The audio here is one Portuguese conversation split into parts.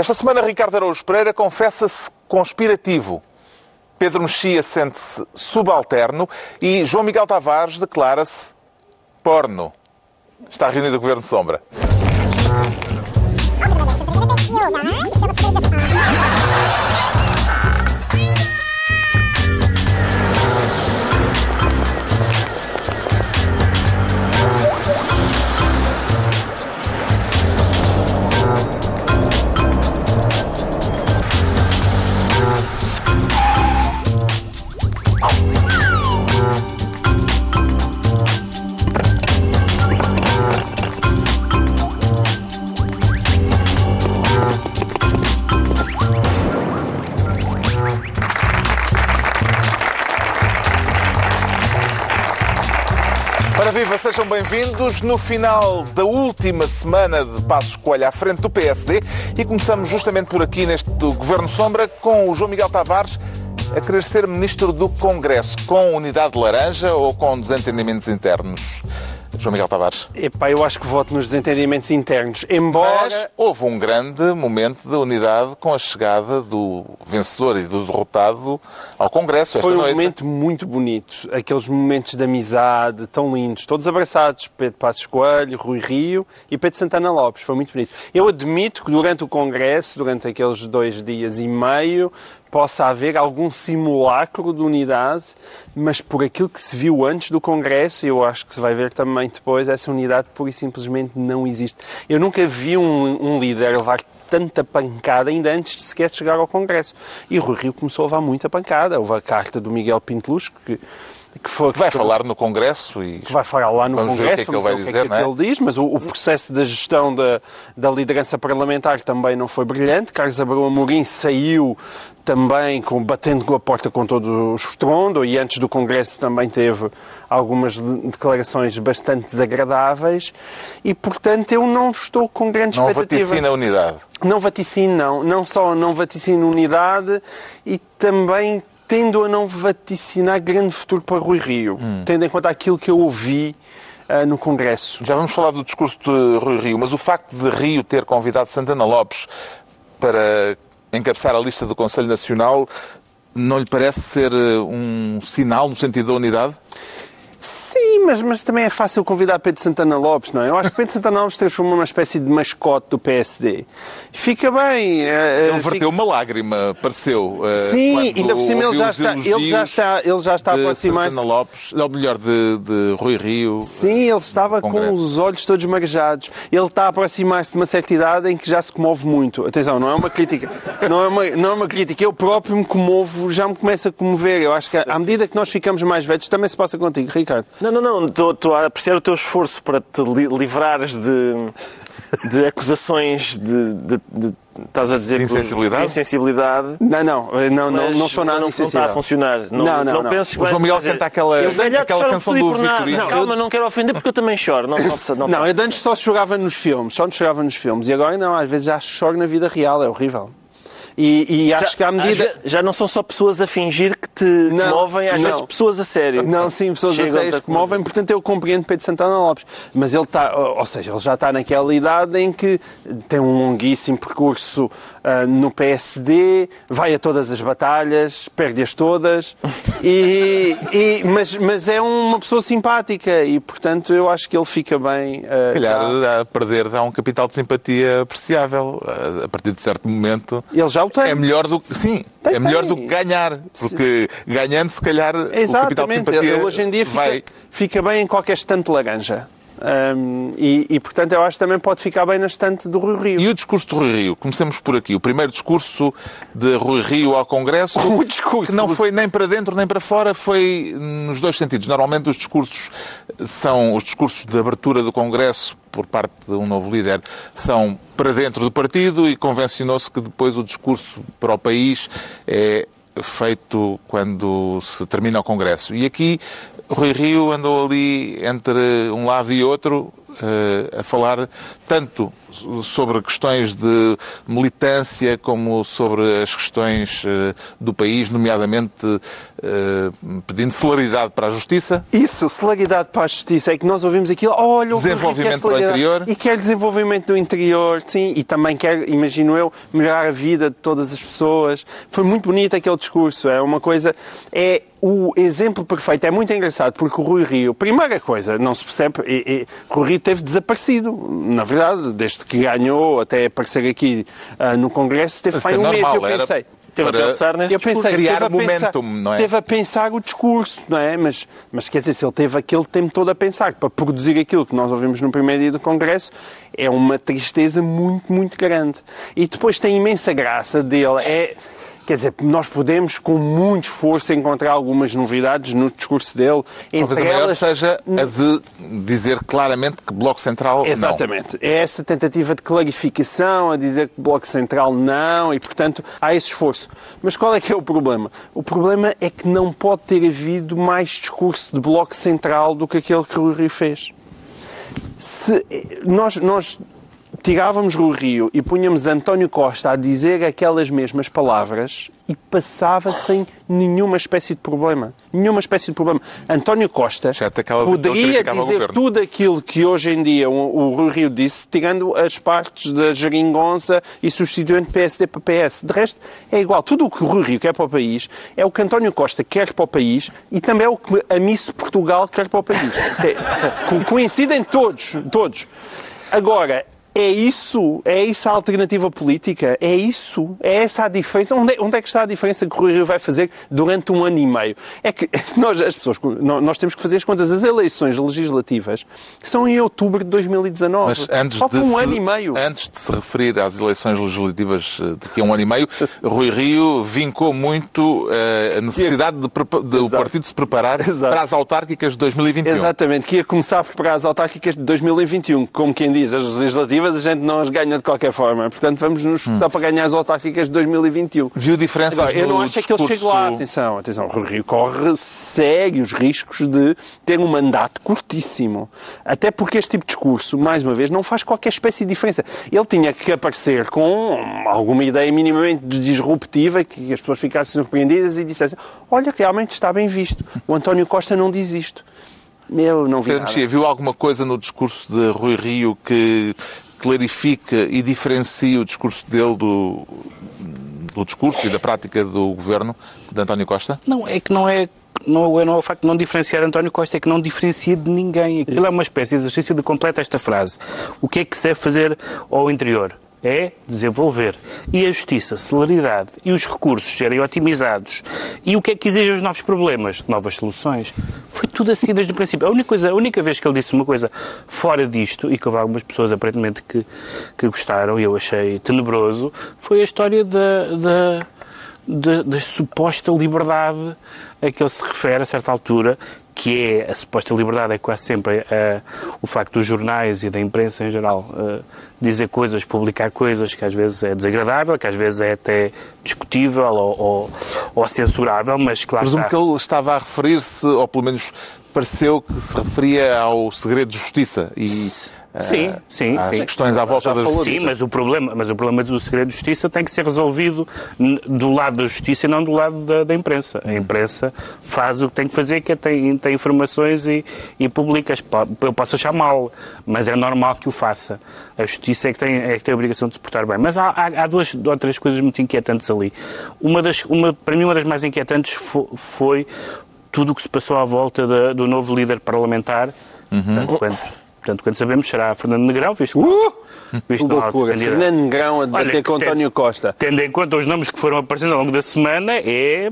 Esta semana, Ricardo Araújo Pereira confessa-se conspirativo. Pedro Mexia sente-se subalterno e João Miguel Tavares declara-se porno. Está reunido o Governo Sombra. Ora viva, sejam bem-vindos no final da última semana de Passos Coelho à frente do PSD e começamos justamente por aqui neste Governo Sombra com o João Miguel Tavares a querer ser Ministro do Congresso, com unidade laranja ou com desentendimentos internos? João Miguel Tavares. Eu acho que voto nos desentendimentos internos, embora... Mas houve um grande momento de unidade com a chegada do vencedor e do derrotado ao Congresso esta noite. Foi um momento muito bonito, aqueles momentos de amizade tão lindos, todos abraçados, Pedro Passos Coelho, Rui Rio e Pedro Santana Lopes, foi muito bonito. Eu admito que durante o Congresso, durante aqueles 2 dias e meio, possa haver algum simulacro de unidade, mas por aquilo que se viu antes do Congresso, eu acho que se vai ver também depois, essa unidade pura e simplesmente não existe. Eu nunca vi um líder levar tanta pancada ainda antes de sequer chegar ao Congresso. E o Rui Rio começou a levar muita pancada. Houve a carta do Miguel Pinto Luz, que vai falar no Congresso e que vai falar lá no vamos Congresso, ver o que é que ele vai dizer, não é? Ele diz, mas o processo da gestão da liderança parlamentar também não foi brilhante. Carlos Abreu Amorim saiu também batendo com a porta com todo o estrondo e antes do Congresso também teve algumas declarações bastante desagradáveis e, portanto, eu não estou com grande expectativa. Não vaticina unidade? Não vaticino, não. Não só não vaticino unidade e também tendo a não vaticinar grande futuro para Rui Rio, tendo em conta aquilo que eu ouvi no Congresso. Já vamos falar do discurso de Rui Rio, mas o facto de Rio ter convidado Santana Lopes para encabeçar a lista do Conselho Nacional não lhe parece ser um sinal no sentido da unidade? Sim, mas também é fácil convidar Pedro Santana Lopes, não é? Eu acho que Pedro Santana Lopes transformou numa espécie de mascote do PSD. Fica bem. Ele verteu uma lágrima, pareceu. Sim, ainda por cima ele já está a aproximar-se. Santana Lopes, ou melhor, de Rui Rio. Sim, ele estava com os olhos todos marejados. Ele está a aproximar-se de uma certa idade em que já se comove muito. Atenção, não é uma crítica. Não é uma crítica. Eu próprio me comovo, já me começo a comover. Eu acho que à medida que nós ficamos mais velhos, também se passa contigo, Ricardo. Não. Estou a apreciar o teu esforço para te livrares de acusações estás a dizer, de insensibilidade? Não sou nada insensível. Não está a funcionar. Não penses que o João Miguel senta aquela canção do Vitorino. Calma, não quero ofender porque eu também choro. Não, eu antes só chorava nos filmes. E agora não, às vezes já choro na vida real. É horrível. E acho que à medida... Já não são só pessoas a fingir que te comovem, às vezes pessoas a sério. Não, sim, pessoas a sério que comovem, portanto eu compreendo Pedro Santana Lopes. Mas ele está, ou seja, ele já está naquela idade em que tem um longuíssimo percurso no PSD, vai a todas as batalhas, perde-as todas, mas é uma pessoa simpática e, portanto, eu acho que ele fica bem... calhar, a perder dá um capital de simpatia apreciável. A partir de certo momento... Ele já o tem. É melhor do que... Sim, melhor do que ganhar. Porque ganhando, se calhar, o capital de simpatia ele hoje em dia fica bem em qualquer estante de laranja. Portanto, eu acho que também pode ficar bem na estante do Rui Rio. E o discurso de Rui Rio? Comecemos por aqui. O primeiro discurso de Rui Rio ao Congresso, que não foi nem para dentro nem para fora, foi nos dois sentidos. Normalmente os discursos são os discursos de abertura do Congresso por parte de um novo líder, são para dentro do partido e convencionou-se que depois o discurso para o país é feito quando se termina o Congresso. E aqui Rui Rio andou ali entre um lado e outro a falar tanto sobre questões de militância, como sobre as questões do país, nomeadamente pedindo celeridade para a justiça? Isso, celeridade para a justiça. É que nós ouvimos aquilo, olha, desenvolvimento do interior. E quer desenvolvimento do interior, sim, e também quer, imagino eu, melhorar a vida de todas as pessoas. Foi muito bonito aquele discurso, é uma coisa... É o exemplo perfeito, é muito engraçado, porque o Rui Rio, primeira coisa, não se percebe, o Rui Rio teve desaparecido, na verdade, desde que ganhou até aparecer aqui no Congresso, teve para um mês, eu pensei... Teve a pensar nesse discurso. Criar momentum, não é? Teve a pensar o discurso, não é? Mas quer dizer, se ele teve aquele tempo todo a pensar para produzir aquilo que nós ouvimos no primeiro dia do Congresso, é uma tristeza muito, muito grande. E depois tem imensa graça dele, quer dizer, nós podemos, com muito esforço, encontrar algumas novidades no discurso dele. Talvez a maior seja a de dizer claramente que Bloco Central Exatamente. não. É essa tentativa de clarificação, a dizer que Bloco Central não, e, portanto, há esse esforço. Mas qual é que é o problema? O problema é que não pode ter havido mais discurso de Bloco Central do que aquele que o Rui Rio fez. Se nós tirávamos Rui Rio e punhamos António Costa a dizer aquelas mesmas palavras e passava sem nenhuma espécie de problema. Nenhuma espécie de problema. António Costa poderia dizer tudo aquilo que hoje em dia o Rui Rio disse, tirando as partes da geringonça e substituindo PSD para PS. De resto, é igual. Tudo o que o Rui Rio quer para o país é o que António Costa quer para o país e também é o que a Miss Portugal quer para o país. Coincidem todos. Agora, é isso a alternativa política? É isso? É essa a diferença? Onde é que está a diferença que o Rui Rio vai fazer durante 1 ano e meio? É que nós temos que fazer as contas. As eleições legislativas são em outubro de 2019. Mas falta 1 ano e meio. Antes de se referir às eleições legislativas daqui a 1 ano e meio, Rui Rio vincou muito a necessidade do partido se preparar para as autárquicas de 2021. Exatamente, que ia começar a preparar as autárquicas de 2021. Como quem diz, as legislativas a gente não as ganha de qualquer forma. Portanto, vamos nos esforçar para ganhar as autárquicas de 2021. Viu diferenças Agora, eu não acho discurso... que ele chegue lá. Atenção. O Rui Rio corre sérios riscos de ter um mandato curtíssimo. Até porque este tipo de discurso, mais uma vez, não faz qualquer espécie de diferença. Ele tinha que aparecer com alguma ideia minimamente disruptiva, que as pessoas ficassem surpreendidas e dissessem: olha, realmente está bem visto. O António Costa não diz isto. Eu não vi Pedro nada. Mexia, viu alguma coisa no discurso de Rui Rio que clarifica e diferencia o discurso dele do discurso e da prática do governo de António Costa? Não é o facto de não diferenciar António Costa, é que não diferencia de ninguém. Aquilo é uma espécie de exercício de completa esta frase. O que é que se deve fazer ao interior? É desenvolver. E a justiça, celeridade e os recursos serem otimizados. E o que é que exige os novos problemas? Novas soluções. Foi tudo assim desde o princípio. A única vez que ele disse uma coisa fora disto, e que houve algumas pessoas aparentemente que gostaram, e eu achei tenebroso, foi a história da suposta liberdade a que ele se refere a certa altura, que é a suposta liberdade, é quase sempre o facto dos jornais e da imprensa em geral dizer coisas, publicar coisas que às vezes é desagradável, que às vezes é até discutível ou censurável, mas claro Presumo que ele estava a referir-se, ou pelo menos pareceu que se referia ao segredo de justiça e... Sim. As questões à volta da justiça. Sim, mas o problema do segredo de justiça tem que ser resolvido do lado da justiça e não do lado da imprensa. A imprensa faz o que tem que fazer, que é tem informações e publica. Eu posso achar mal, mas é normal que o faça. A justiça é que tem a obrigação de se portar bem. Mas há 2 ou 3 coisas muito inquietantes ali. Para mim, uma das mais inquietantes foi tudo o que se passou à volta do novo líder parlamentar. Portanto, quando sabemos, será Fernando Negrão, visto Fernando Negrão a debater com António Costa. Tendo em conta os nomes que foram aparecendo ao longo da semana,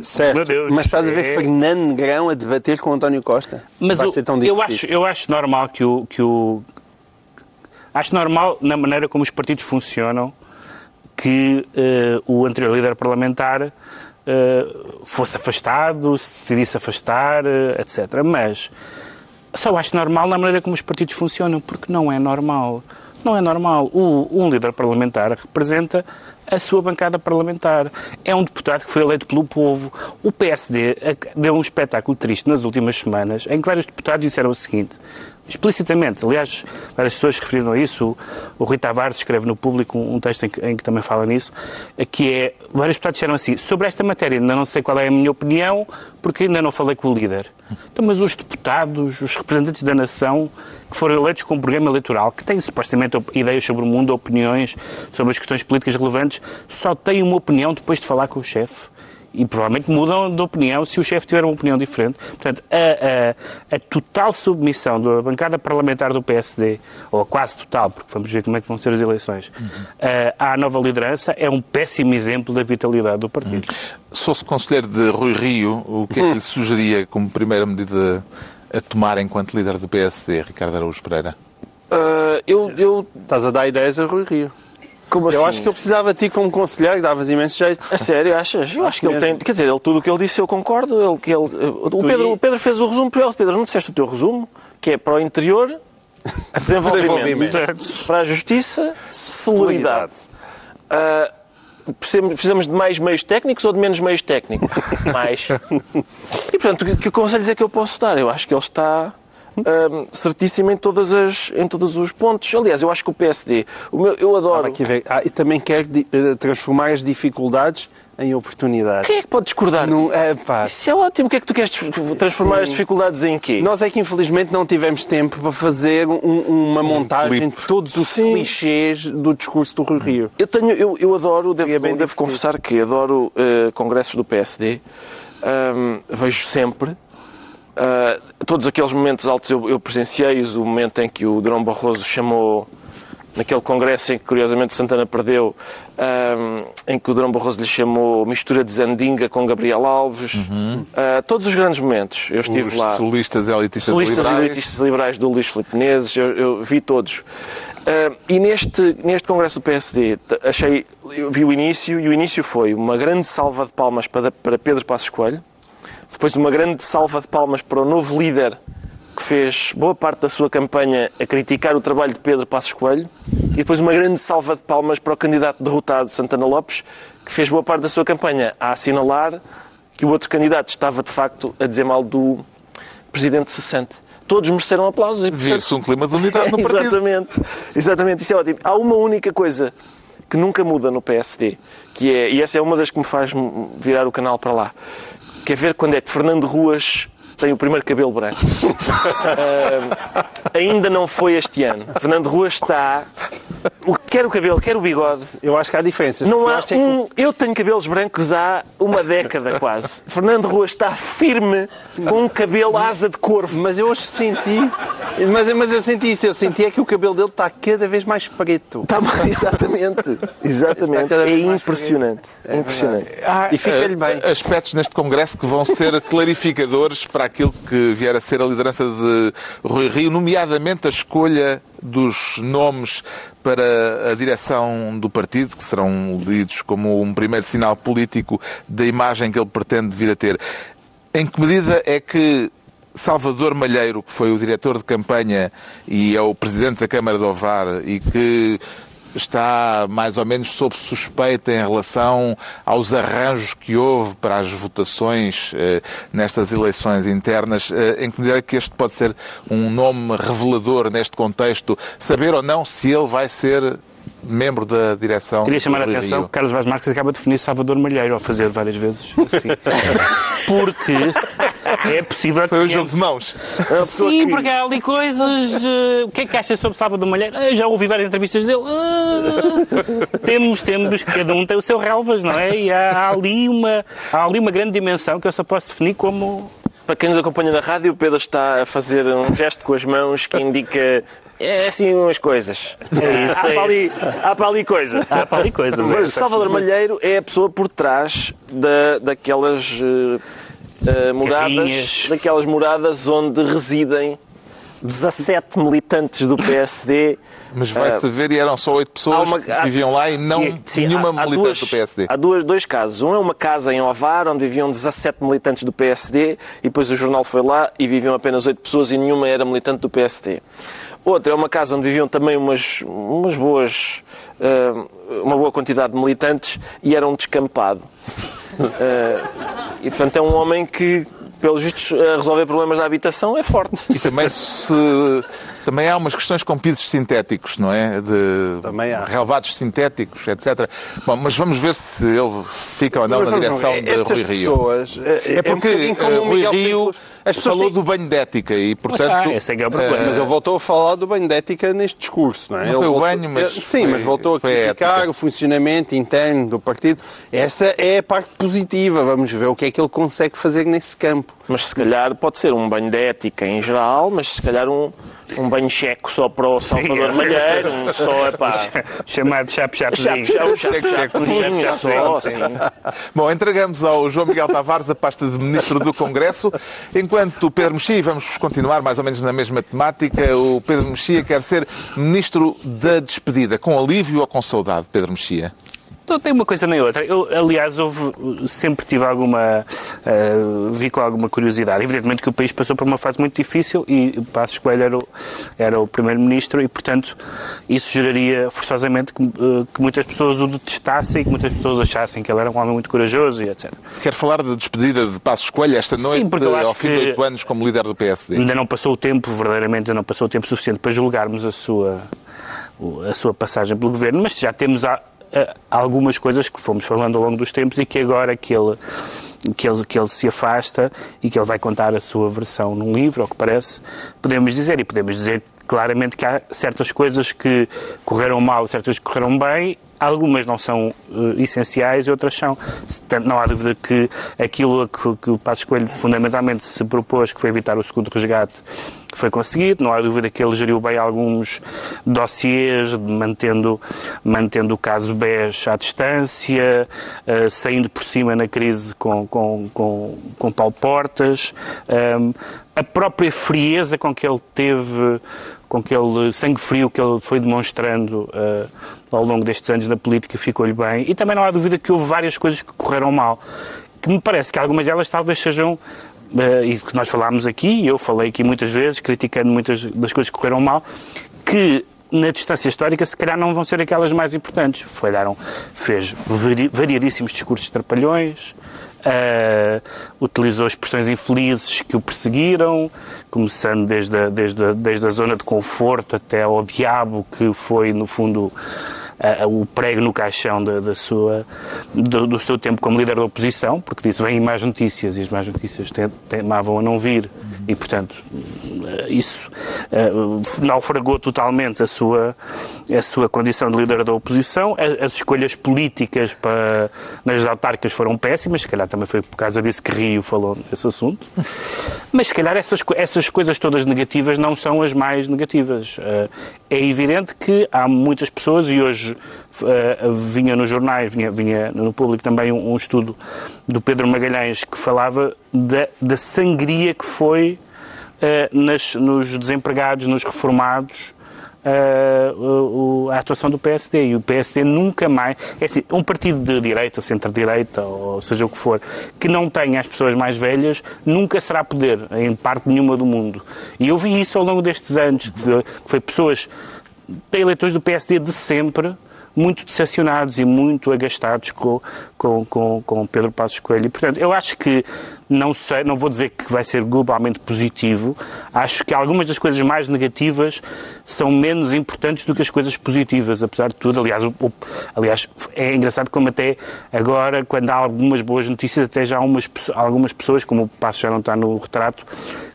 certo. Meu Deus. Mas estás a ver Fernando Negrão a debater com António Costa? Mas eu acho normal acho normal, na maneira como os partidos funcionam, que o anterior líder parlamentar fosse afastado, se decidisse afastar, etc. Mas só acho normal na maneira como os partidos funcionam, porque não é normal. Não é normal. Um líder parlamentar representa a sua bancada parlamentar. É um deputado que foi eleito pelo povo. O PSD deu um espetáculo triste nas últimas semanas, em que vários deputados disseram o seguinte, explicitamente, aliás, várias pessoas referiram a isso, o Rui Tavares escreve no Público um texto em que também fala nisso, que é, vários deputados disseram assim, sobre esta matéria ainda não sei qual é a minha opinião, porque ainda não falei com o líder. Então, mas os deputados, os representantes da nação, que foram eleitos com um programa eleitoral, que têm supostamente ideias sobre o mundo, opiniões sobre as questões políticas relevantes, só têm uma opinião depois de falar com o chefe. E provavelmente mudam de opinião se o chefe tiver uma opinião diferente. Portanto, a total submissão da bancada parlamentar do PSD, ou a quase total, porque vamos ver como é que vão ser as eleições, à nova liderança, é um péssimo exemplo da vitalidade do partido. Se fosse conselheiro de Rui Rio, o que é que lhe sugeria como primeira medida a tomar enquanto líder do PSD, Ricardo Araújo Pereira? Estás a dar ideias a Rui Rio. Como assim? Eu acho que eu precisava de ti como conselheiro, davas imenso jeito. A sério, achas? Eu acho que ele tem... Quer dizer, tudo o que ele disse eu concordo. O Pedro fez o resumo para ele. Pedro, não disseste o teu resumo? Que é para o interior, desenvolvimento. Para a justiça, celeridade. Precisamos de mais meios técnicos ou de menos meios técnicos? Mais. E, portanto, que conselhos é que eu posso dar? Eu acho que ele está... certíssimo em todos os pontos. Aliás, eu acho que o PSD, eu adoro... E também quer transformar as dificuldades em oportunidades. Quem é que pode discordar? Isso é ótimo. O que é que tu queres transformar as dificuldades em quê? Nós é que infelizmente não tivemos tempo para fazer uma montagem de todos os clichês do discurso do Rui Rio. Eu adoro, devo confessar que adoro congressos do PSD. Vejo sempre. Todos aqueles momentos altos eu presenciei-os, o momento em que o Durão Barroso chamou, naquele congresso em que curiosamente Santana perdeu, em que o Durão Barroso lhe chamou mistura de Zandinga com Gabriel Alves, todos os grandes momentos, eu estive lá. Solistas e elitistas liberais do Luís Filipe Menezes, eu vi todos. E neste congresso do PSD eu vi o início, e o início foi uma grande salva de palmas para Pedro Passos Coelho. Depois uma grande salva de palmas para o novo líder que fez boa parte da sua campanha a criticar o trabalho de Pedro Passos Coelho. E depois uma grande salva de palmas para o candidato derrotado, Santana Lopes, que fez boa parte da sua campanha a assinalar que o outro candidato estava, de facto, a dizer mal do presidente cessante. Todos mereceram aplausos. Viu-se um clima de unidade no partido. Exatamente. Isso é ótimo. Há uma única coisa que nunca muda no PSD, e essa é uma das que me faz virar o canal para lá. Quer ver quando é que Fernando Ruas tem o primeiro cabelo branco? Ainda não foi este ano. Fernando Ruas está... Quer o cabelo, quer o bigode. Eu acho que há diferenças. Eu tenho cabelos brancos há uma década quase. Fernando Ruas está firme com um cabelo asa de corvo. Mas eu hoje senti... Mas eu senti isso. Eu senti é que o cabelo dele está cada vez mais preto. Exatamente. É impressionante. É impressionante. E fica-lhe bem. Aspectos neste congresso que vão ser clarificadores para aquilo que vier a ser a liderança de Rui Rio, nomeadamente a escolha dos nomes para a direção do partido, que serão lidos como um primeiro sinal político da imagem que ele pretende vir a ter. Em que medida é que Salvador Malheiro, que foi o diretor de campanha e é o presidente da Câmara de Ovar e que está mais ou menos sob suspeita em relação aos arranjos que houve para as votações nestas eleições internas, em que medida é que este pode ser um nome revelador neste contexto, saber ou não se ele vai ser membro da direção. Queria chamar a atenção que Carlos Vaz Marques acaba de definir Salvador Malheiro, ao fazer várias vezes assim. Porque é possível que... Foi um jogo de mãos. Sim, porque há ali coisas... O que é que achas sobre Salvador Malheiro? Já ouvi várias entrevistas dele. Temos, cada um tem o seu relvas, não é? E há ali uma grande dimensão que eu só posso definir como... Para quem nos acompanha na rádio, o Pedro está a fazer um gesto com as mãos que indica... É assim umas coisas. É isso, há para ali coisas. Há para ali coisas. Mas Salvador Malheiro é a pessoa por trás daquelas moradas onde residem 17 militantes do PSD. Mas vai-se ver, e eram só 8 pessoas que viviam lá e não nenhuma militante do PSD. Há dois casos. Um é uma casa em Ovar, onde viviam 17 militantes do PSD, e depois o jornal foi lá e viviam apenas 8 pessoas e nenhuma era militante do PSD. Outra é uma casa onde viviam também uma boa quantidade de militantes e era um descampado. E, portanto, é um homem que, pelos vistos, a resolver problemas da habitação é forte. E também há umas questões com pisos sintéticos, não é? Também há. Relevados sintéticos, etc. Bom, mas vamos ver se ele fica ou não na direção de Rui Rio. É porque Rui Rio falou do banho de ética e, portanto... esse é que é o problema. Mas ele voltou a falar do banho de ética neste discurso, não é? Não foi o banho, mas... Sim, mas voltou a criticar o funcionamento interno do partido. Essa é a parte positiva. Vamos ver o que é que ele consegue fazer nesse campo. Mas se calhar pode ser um banho de ética em geral, mas se calhar um banho checo só para o Salvador Malheiro, chamado chap-chapzinho. Bom, entregamos ao João Miguel Tavares a pasta de Ministro do Congresso. Enquanto o Pedro Mexia, vamos continuar mais ou menos na mesma temática, o Pedro Mexia quer ser Ministro da Despedida. Com alívio ou com saudade, Pedro Mexia? Então, tem uma coisa nem outra. Eu, aliás, sempre tive vi com alguma curiosidade. Evidentemente que o país passou por uma fase muito difícil e Passos Coelho era o Primeiro-Ministro e, portanto, isso geraria forçosamente que muitas pessoas o detestassem e que muitas pessoas achassem que ele era um homem muito corajoso e etc. Quer falar da despedida de Passos Coelho esta noite, ao fim de 8 anos como líder do PSD? Ainda não passou o tempo, verdadeiramente, ainda não passou o tempo suficiente para julgarmos a sua passagem pelo Governo, mas já temos algumas coisas que fomos falando ao longo dos tempos e que agora que ele se afasta e que ele vai contar a sua versão num livro, ao que parece, podemos dizer claramente que há certas coisas que correram mal, certas que correram bem. Algumas não são essenciais e outras são. Não há dúvida que aquilo que o Passos Coelho fundamentalmente se propôs, que foi evitar o segundo resgate, foi conseguido. Não há dúvida que ele geriu bem alguns dossiês, mantendo o caso BES à distância, saindo por cima na crise com Paulo Portas. A própria frieza com que ele teve, com aquele sangue frio que ele foi demonstrando ao longo destes anos na política, ficou-lhe bem. E também não há dúvida que houve várias coisas que correram mal, que me parece que algumas delas talvez sejam, e que nós falámos aqui, e eu falei aqui muitas vezes, criticando muitas das coisas que correram mal, que na distância histórica se calhar não vão ser aquelas mais importantes. Fez variadíssimos discursos trapalhões, utilizou expressões infelizes que o perseguiram, começando desde a zona de conforto até ao diabo, que foi, no fundo, o prego no caixão do seu tempo como líder da oposição, porque disse, vêm mais notícias, e as más notícias temavam a não vir, e, portanto, isso naufragou totalmente a sua condição de líder da oposição. As escolhas políticas nas autárquicas foram péssimas, se calhar também foi por causa disso que Rio falou nesse assunto, mas se calhar essas coisas todas negativas não são as mais negativas. É evidente que há muitas pessoas, e hoje vinha nos jornais, vinha no Público também um estudo do Pedro Magalhães que falava da sangria que foi nos desempregados, nos reformados, a atuação do PSD. E o PSD nunca mais... É assim, um partido de direita, centro-direita, ou seja o que for, que não tenha as pessoas mais velhas, nunca será poder em parte nenhuma do mundo. E eu vi isso ao longo destes anos, que foi pessoas, eleitores do PSD de sempre, muito decepcionados e muito agastados com Pedro Passos Coelho. E, portanto, eu acho que, não vou dizer que vai ser globalmente positivo, acho que algumas das coisas mais negativas são menos importantes do que as coisas positivas, apesar de tudo. Aliás, é engraçado como até agora, quando há algumas boas notícias, até já há algumas pessoas, como o Passos já não está no retrato,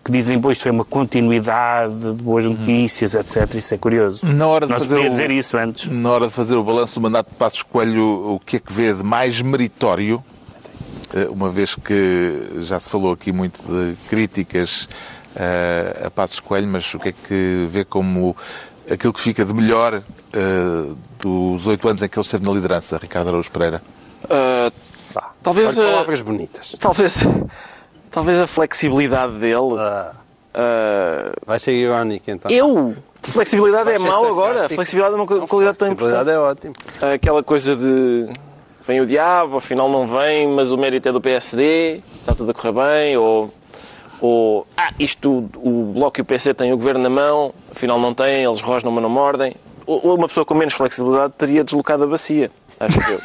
que dizem, isto foi uma continuidade de boas notícias, etc. Isso é curioso. Não se podia dizer isso antes. Na hora de fazer o balanço do mandato de Passos Coelho, o que é que vê de mais meritório, uma vez que já se falou aqui muito de críticas a Passos Coelho, mas o que é que vê como aquilo que fica de melhor dos 8 anos em que ele esteve na liderança, Ricardo Araújo Pereira? Talvez palavras bonitas. Talvez a flexibilidade dele. Vai ser irónico, então. Flexibilidade é mau agora? A flexibilidade é uma qualidade tão importante. Flexibilidade é ótimo. Aquela coisa de vem o diabo, afinal não vem, mas o mérito é do PSD, está tudo a correr bem, ou ou isto, o Bloco e o PC têm o governo na mão, afinal não têm, eles rosnam mas não mordem. Ou uma pessoa com menos flexibilidade teria deslocado a bacia, acho que eu.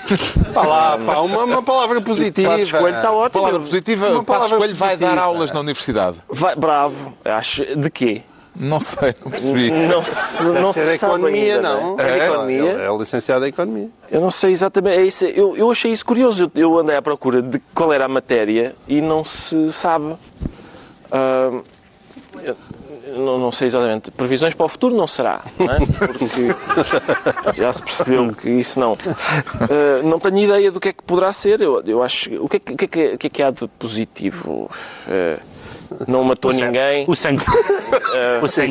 Uma palavra positiva. Passos Coelho está ótimo. Palavra positiva, Passos Coelho vai dar aulas na universidade. Bravo, acho. De quê? Não sei, não percebi. Não se sabe economia, ainda, não. É de economia. É licenciado em economia. Eu não sei exatamente. É isso. Eu achei isso curioso. Eu andei à procura de qual era a matéria e não se sabe. Não sei exatamente. Previsões para o futuro não será, não é? Porque já se percebeu que isso não. Não tenho ideia do que é que poderá ser. Eu acho. O que é que há de positivo? Não matou ninguém. O sangue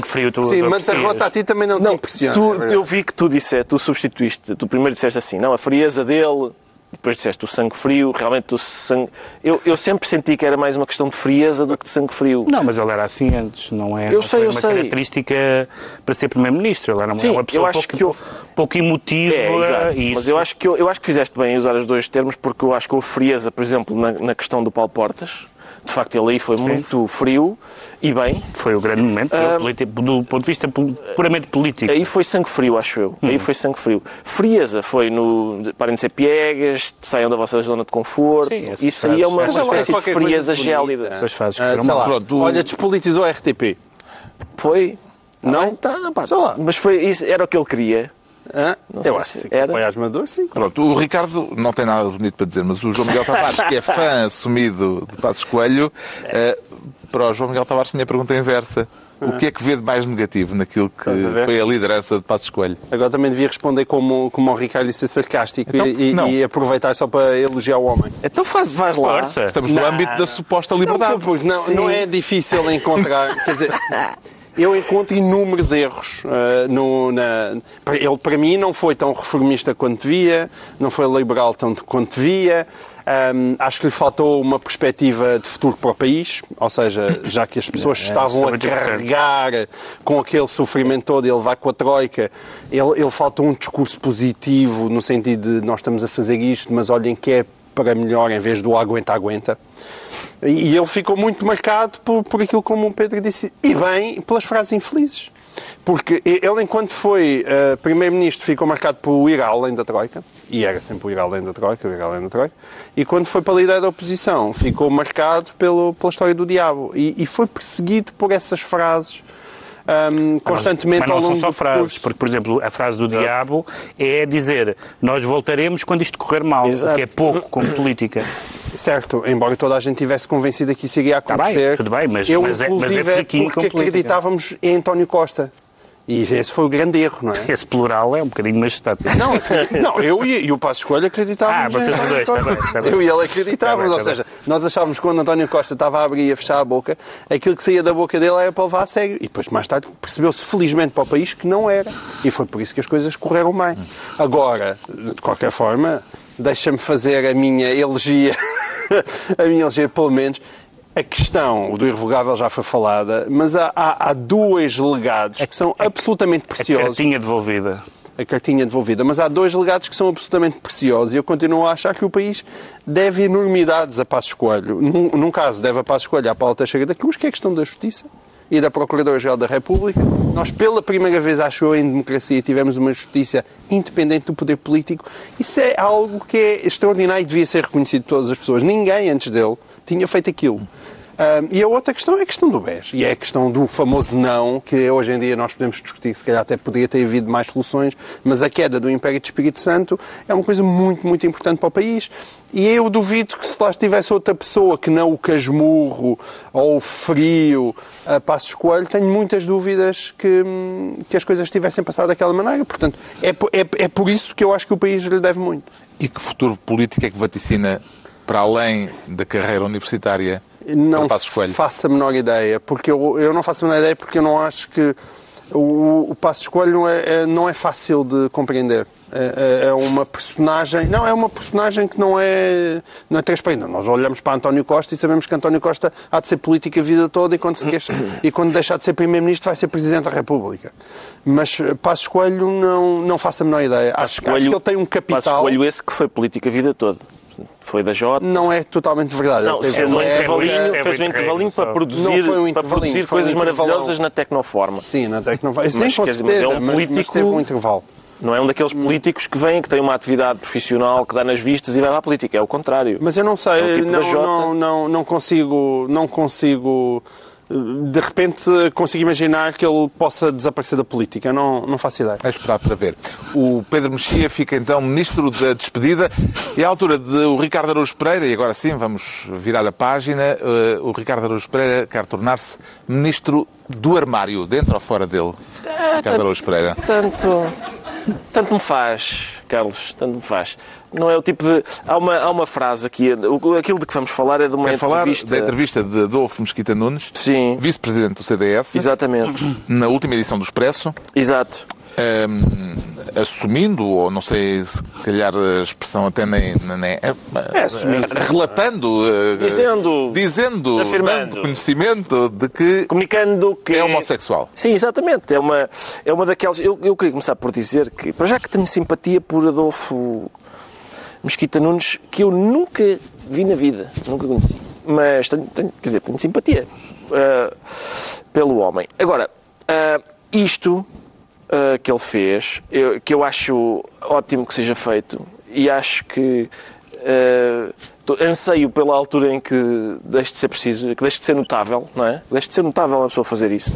frio. Sim, mas a rota a ti também não te impressiona. Eu vi que tu substituíste. Tu primeiro disseste assim, não, a frieza dele. Depois disseste o sangue frio, realmente o sangue... Eu sempre senti que era mais uma questão de frieza do que de sangue frio. Não, mas ele era assim antes, não é? Eu sei. Característica para ser Primeiro-Ministro. Ele era uma pessoa pouco emotiva. Mas eu acho que fizeste bem em usar os dois termos, porque eu acho que houve frieza, por exemplo, na questão do Paulo Portas. De facto, ele aí foi muito frio e bem. Foi o grande momento do ponto de vista puramente político. Aí foi sangue frio, acho eu. Aí foi sangue frio. Frieza foi no... Parem de ser piegas, saiam da vossa zona de conforto. Sim, isso aí é uma espécie de frieza gélida. Essas fases Olha, despolitizou a RTP. Foi? Não? Sei lá. Mas foi isso, era o que ele queria. Eu acho que foi Asmador, sim. Pronto, o Ricardo não tem nada bonito para dizer, mas o João Miguel Tavares, que é fã assumido de Passos Coelho, para o João Miguel Tavares tinha a pergunta inversa. O que é que vê de mais negativo naquilo que foi a liderança de Passos Coelho? Agora também devia responder como o Ricardo e ser sarcástico e aproveitar só para elogiar o homem. Então vais lá. Estamos no âmbito da suposta liberdade. Não é difícil encontrar... Quer dizer... Eu encontro inúmeros erros. Ele, para mim, não foi tão reformista quanto devia, não foi liberal tanto quanto devia. Acho que lhe faltou uma perspectiva de futuro para o país, ou seja, já que as pessoas estavam a carregar com aquele sofrimento todo e ele vai com a Troika, ele faltou um discurso positivo no sentido de nós estamos a fazer isto, mas olhem que é para melhor em vez do aguenta. E ele ficou muito marcado por aquilo, como o Pedro disse, e bem, pelas frases infelizes. Porque ele, enquanto foi Primeiro-Ministro, ficou marcado por ir além da Troika, e era sempre o ir além da Troika, e quando foi para líder da oposição, ficou marcado pela história do diabo. E foi perseguido por essas frases constantemente ao longo do Mas não são só frases, porque, por exemplo, a frase do diabo é dizer nós voltaremos quando isto correr mal, o que é pouco como política. Certo, embora toda a gente tivesse convencido que isso iria acontecer. Tudo bem, mas é fraquinho porque acreditávamos em António Costa. E esse foi o grande erro, não é? Esse plural é um bocadinho mais estático. Não, eu e o Passos Coelho acreditávamos. Vocês os dois, está bem. Eu e ele acreditávamos, ou seja, nós achávamos que quando António Costa estava a abrir e a fechar a boca, aquilo que saía da boca dele era para levar a sério. E depois, mais tarde, percebeu-se felizmente para o país que não era. E foi por isso que as coisas correram bem. Agora, de qualquer forma, deixa-me fazer a minha elegia, pelo menos. A questão do irrevogável já foi falada, mas há dois legados que são absolutamente preciosos. A cartinha devolvida. Mas há dois legados que são absolutamente preciosos e eu continuo a achar que o país deve enormidades a Passos Coelho. Num caso, deve a Passos Coelho à Paula Teixeira da Cruz, que é a questão da justiça e da Procuradora-Geral da República. Nós, pela primeira vez, acho eu, em democracia, tivemos uma justiça independente do poder político. Isso é algo que é extraordinário e devia ser reconhecido por todas as pessoas. Ninguém antes dele tinha feito aquilo. E a outra questão é a questão do BES. E é a questão do famoso não, que hoje em dia nós podemos discutir, se calhar até poderia ter havido mais soluções, mas a queda do Império de Espírito Santo é uma coisa muito, muito importante para o país. E eu duvido que se lá estivesse outra pessoa que não o Casmurro ou o Frio, a Passos Coelho, tenho muitas dúvidas que as coisas tivessem passado daquela maneira. Portanto, é por isso que eu acho que o país lhe deve muito. E que futuro político é que vaticina para além da carreira universitária? Não faço a menor ideia, porque eu não faço a menor ideia porque eu não acho que o Passos Coelho não é fácil de compreender. É uma personagem... Não, é uma personagem que não é transparente. Nós olhamos para António Costa e sabemos que António Costa há de ser político a vida toda e quando deixar de ser Primeiro-Ministro vai ser Presidente da República. Mas Passos Coelho não faço a menor ideia. Acho que ele tem um capital... Passos Coelho esse que foi político a vida toda. foi da Jota. Não é totalmente verdade. Não, fez um intervalinho para produzir coisas maravilhosas na Tecnoforma. Sim, na Tecnoforma. Mas é um político... Mas teve um intervalo. Não é um daqueles políticos que vem, que tem uma atividade profissional, que dá nas vistas e vai para a política. É o contrário. Mas eu não sei, tipo não consigo... De repente consigo imaginar que ele possa desaparecer da política. Não faço ideia. É esperar para ver. O Pedro Mexia fica então ministro da despedida e à altura de o Ricardo Araújo Pereira, e agora sim vamos virar a página, o Ricardo Araújo Pereira quer tornar-se ministro do armário, dentro ou fora dele? Ricardo Araújo Pereira. Tanto me faz, Carlos, tanto me faz. Não é o tipo de... Há uma frase aqui, aquilo de que vamos falar é de uma entrevista... Falar da entrevista de Adolfo Mesquita Nunes, sim, vice-presidente do CDS. Exatamente. Na última edição do Expresso. Exato. Assumindo, ou não sei se calhar a expressão até nem assumindo. Relatando, dizendo, afirmando, dando conhecimento de que comunicando que é homossexual. Sim, exatamente. É uma daquelas... Eu queria começar por dizer que, para já que tenho simpatia por Adolfo Mesquita Nunes, que eu nunca vi na vida, nunca conheci. Mas tenho simpatia pelo homem. Agora, isto que ele fez, que eu acho ótimo que seja feito, e acho que anseio pela altura em que deixe de ser preciso, que deixe de ser notável, não é? Deixe de ser notável uma pessoa fazer isso.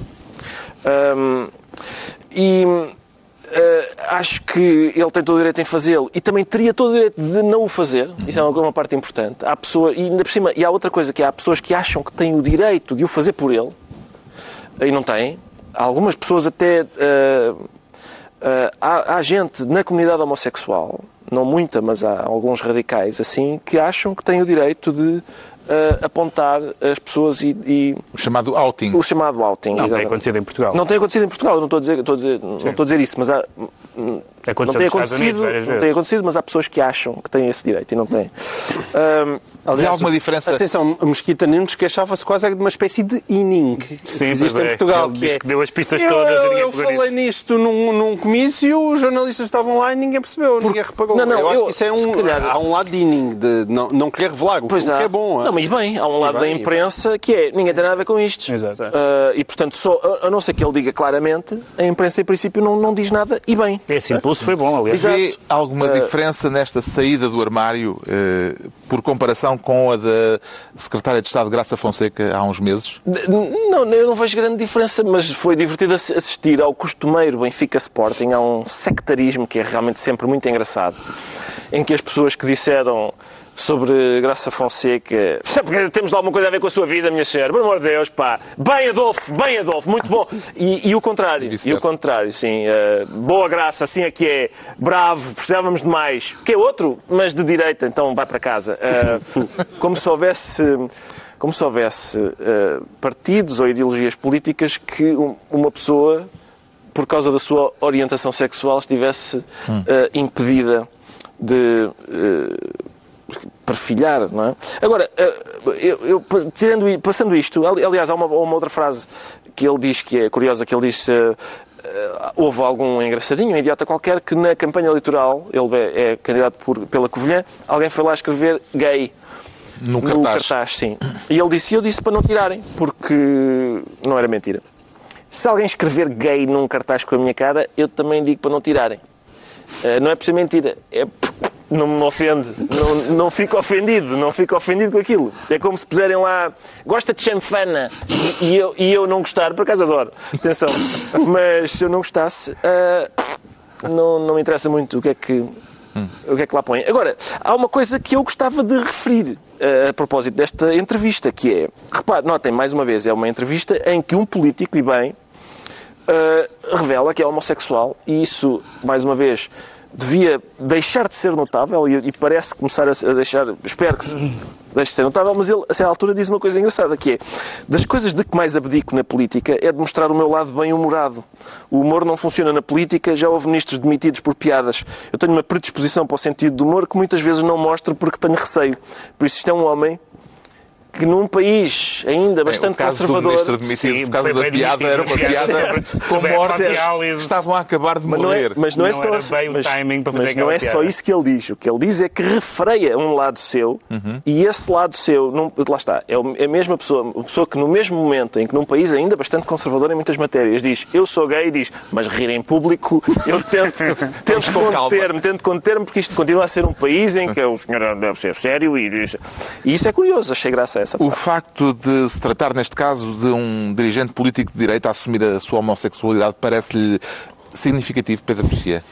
Acho que ele tem todo o direito em fazê-lo e também teria todo o direito de não o fazer. Isso é uma parte importante. Há pessoas, e ainda por cima, e há outra coisa, que há pessoas que acham que têm o direito de o fazer por ele e não têm. Há algumas pessoas até... há gente na comunidade homossexual, não muita, mas há alguns radicais assim, que acham que têm o direito de apontar as pessoas e... O chamado outing. O chamado outing. Não tem acontecido em Portugal. Não tem acontecido em Portugal, não estou a dizer isso, mas há... Não tem acontecido, mas há pessoas que acham que têm esse direito e não têm. Há alguma diferença? Atenção, a Mesquita Nunes queixava-se quase de uma espécie de inning que existe em Portugal. Ele disse que deu as pistas todas e ninguém Eu falei nisto num comício, os jornalistas estavam lá e ninguém percebeu, ninguém reparou. Eu acho que isso é há um lado de inning, de não querer revelar, o que é bom. Não, mas bem, há um lado da imprensa que é, ninguém tem nada a ver com isto. Exato. E, portanto, a não ser que ele diga claramente, a imprensa, em princípio, não diz nada e bem. Esse impulso foi bom, aliás. Vê alguma diferença nesta saída do armário por comparação com a da Secretária de Estado Graça Fonseca há uns meses? Não, eu não vejo grande diferença, mas foi divertido assistir ao costumeiro Benfica Sporting, a um sectarismo que é realmente sempre muito engraçado, em que as pessoas que disseram sobre Graça Fonseca, porque temos alguma coisa a ver com a sua vida, minha senhora, pelo amor de Deus, pá, bem Adolfo, muito bom, e o contrário, sim, boa Graça, assim é que é, bravo, precisávamos de mais, que é outro, mas de direita, então vai para casa, como se houvesse partidos ou ideologias políticas que uma pessoa, por causa da sua orientação sexual, estivesse impedida de perfilhar, não é? Agora, passando isto, aliás, há uma outra frase que ele diz que é curiosa, que ele diz houve algum engraçadinho, um idiota qualquer, que na campanha eleitoral, ele é candidato pela Covilhã, alguém foi lá escrever gay no cartaz, sim. E ele disse, eu disse para não tirarem, porque não era mentira. Se alguém escrever gay num cartaz com a minha cara, eu também digo para não tirarem. Não é por ser mentira, é não me ofende, não fico ofendido com aquilo. É como se puserem lá, gosta de chanfana, e eu não gostar, por acaso adoro, atenção, mas se eu não gostasse, não me interessa muito o que é que lá põe. Agora, há uma coisa que eu gostava de referir a propósito desta entrevista, que é, repare, notem, mais uma vez, é uma entrevista em que um político, e bem, revela que é homossexual, e isso, mais uma vez, devia deixar de ser notável e parece começar a deixar, espero que deixe de ser notável, mas ele, a certa altura, diz uma coisa engraçada, que é, das coisas de que mais abdico na política é de mostrar o meu lado bem-humorado. O humor não funciona na política, já houve ministros demitidos por piadas. Eu tenho uma predisposição para o sentido do humor que muitas vezes não mostro porque tenho receio. Por isso isto é um homem que num país ainda bastante conservador... O caso do ministro demitido por causa da piada era uma piada com mortes que estavam a acabar de morrer. Mas não é só isso que ele diz. O que ele diz é que refreia um lado seu e esse lado seu, lá está, é a mesma pessoa, a pessoa que no mesmo momento em que num país ainda bastante conservador em muitas matérias diz eu sou gay e diz mas rir em público eu tento conter-me porque isto continua a ser um país em que o senhor deve ser sério e isso é curioso, achei graça a essa parte. O facto de se tratar neste caso de um dirigente político de direita a assumir a sua homossexualidade parece-lhe significativo, Pedro Mexia?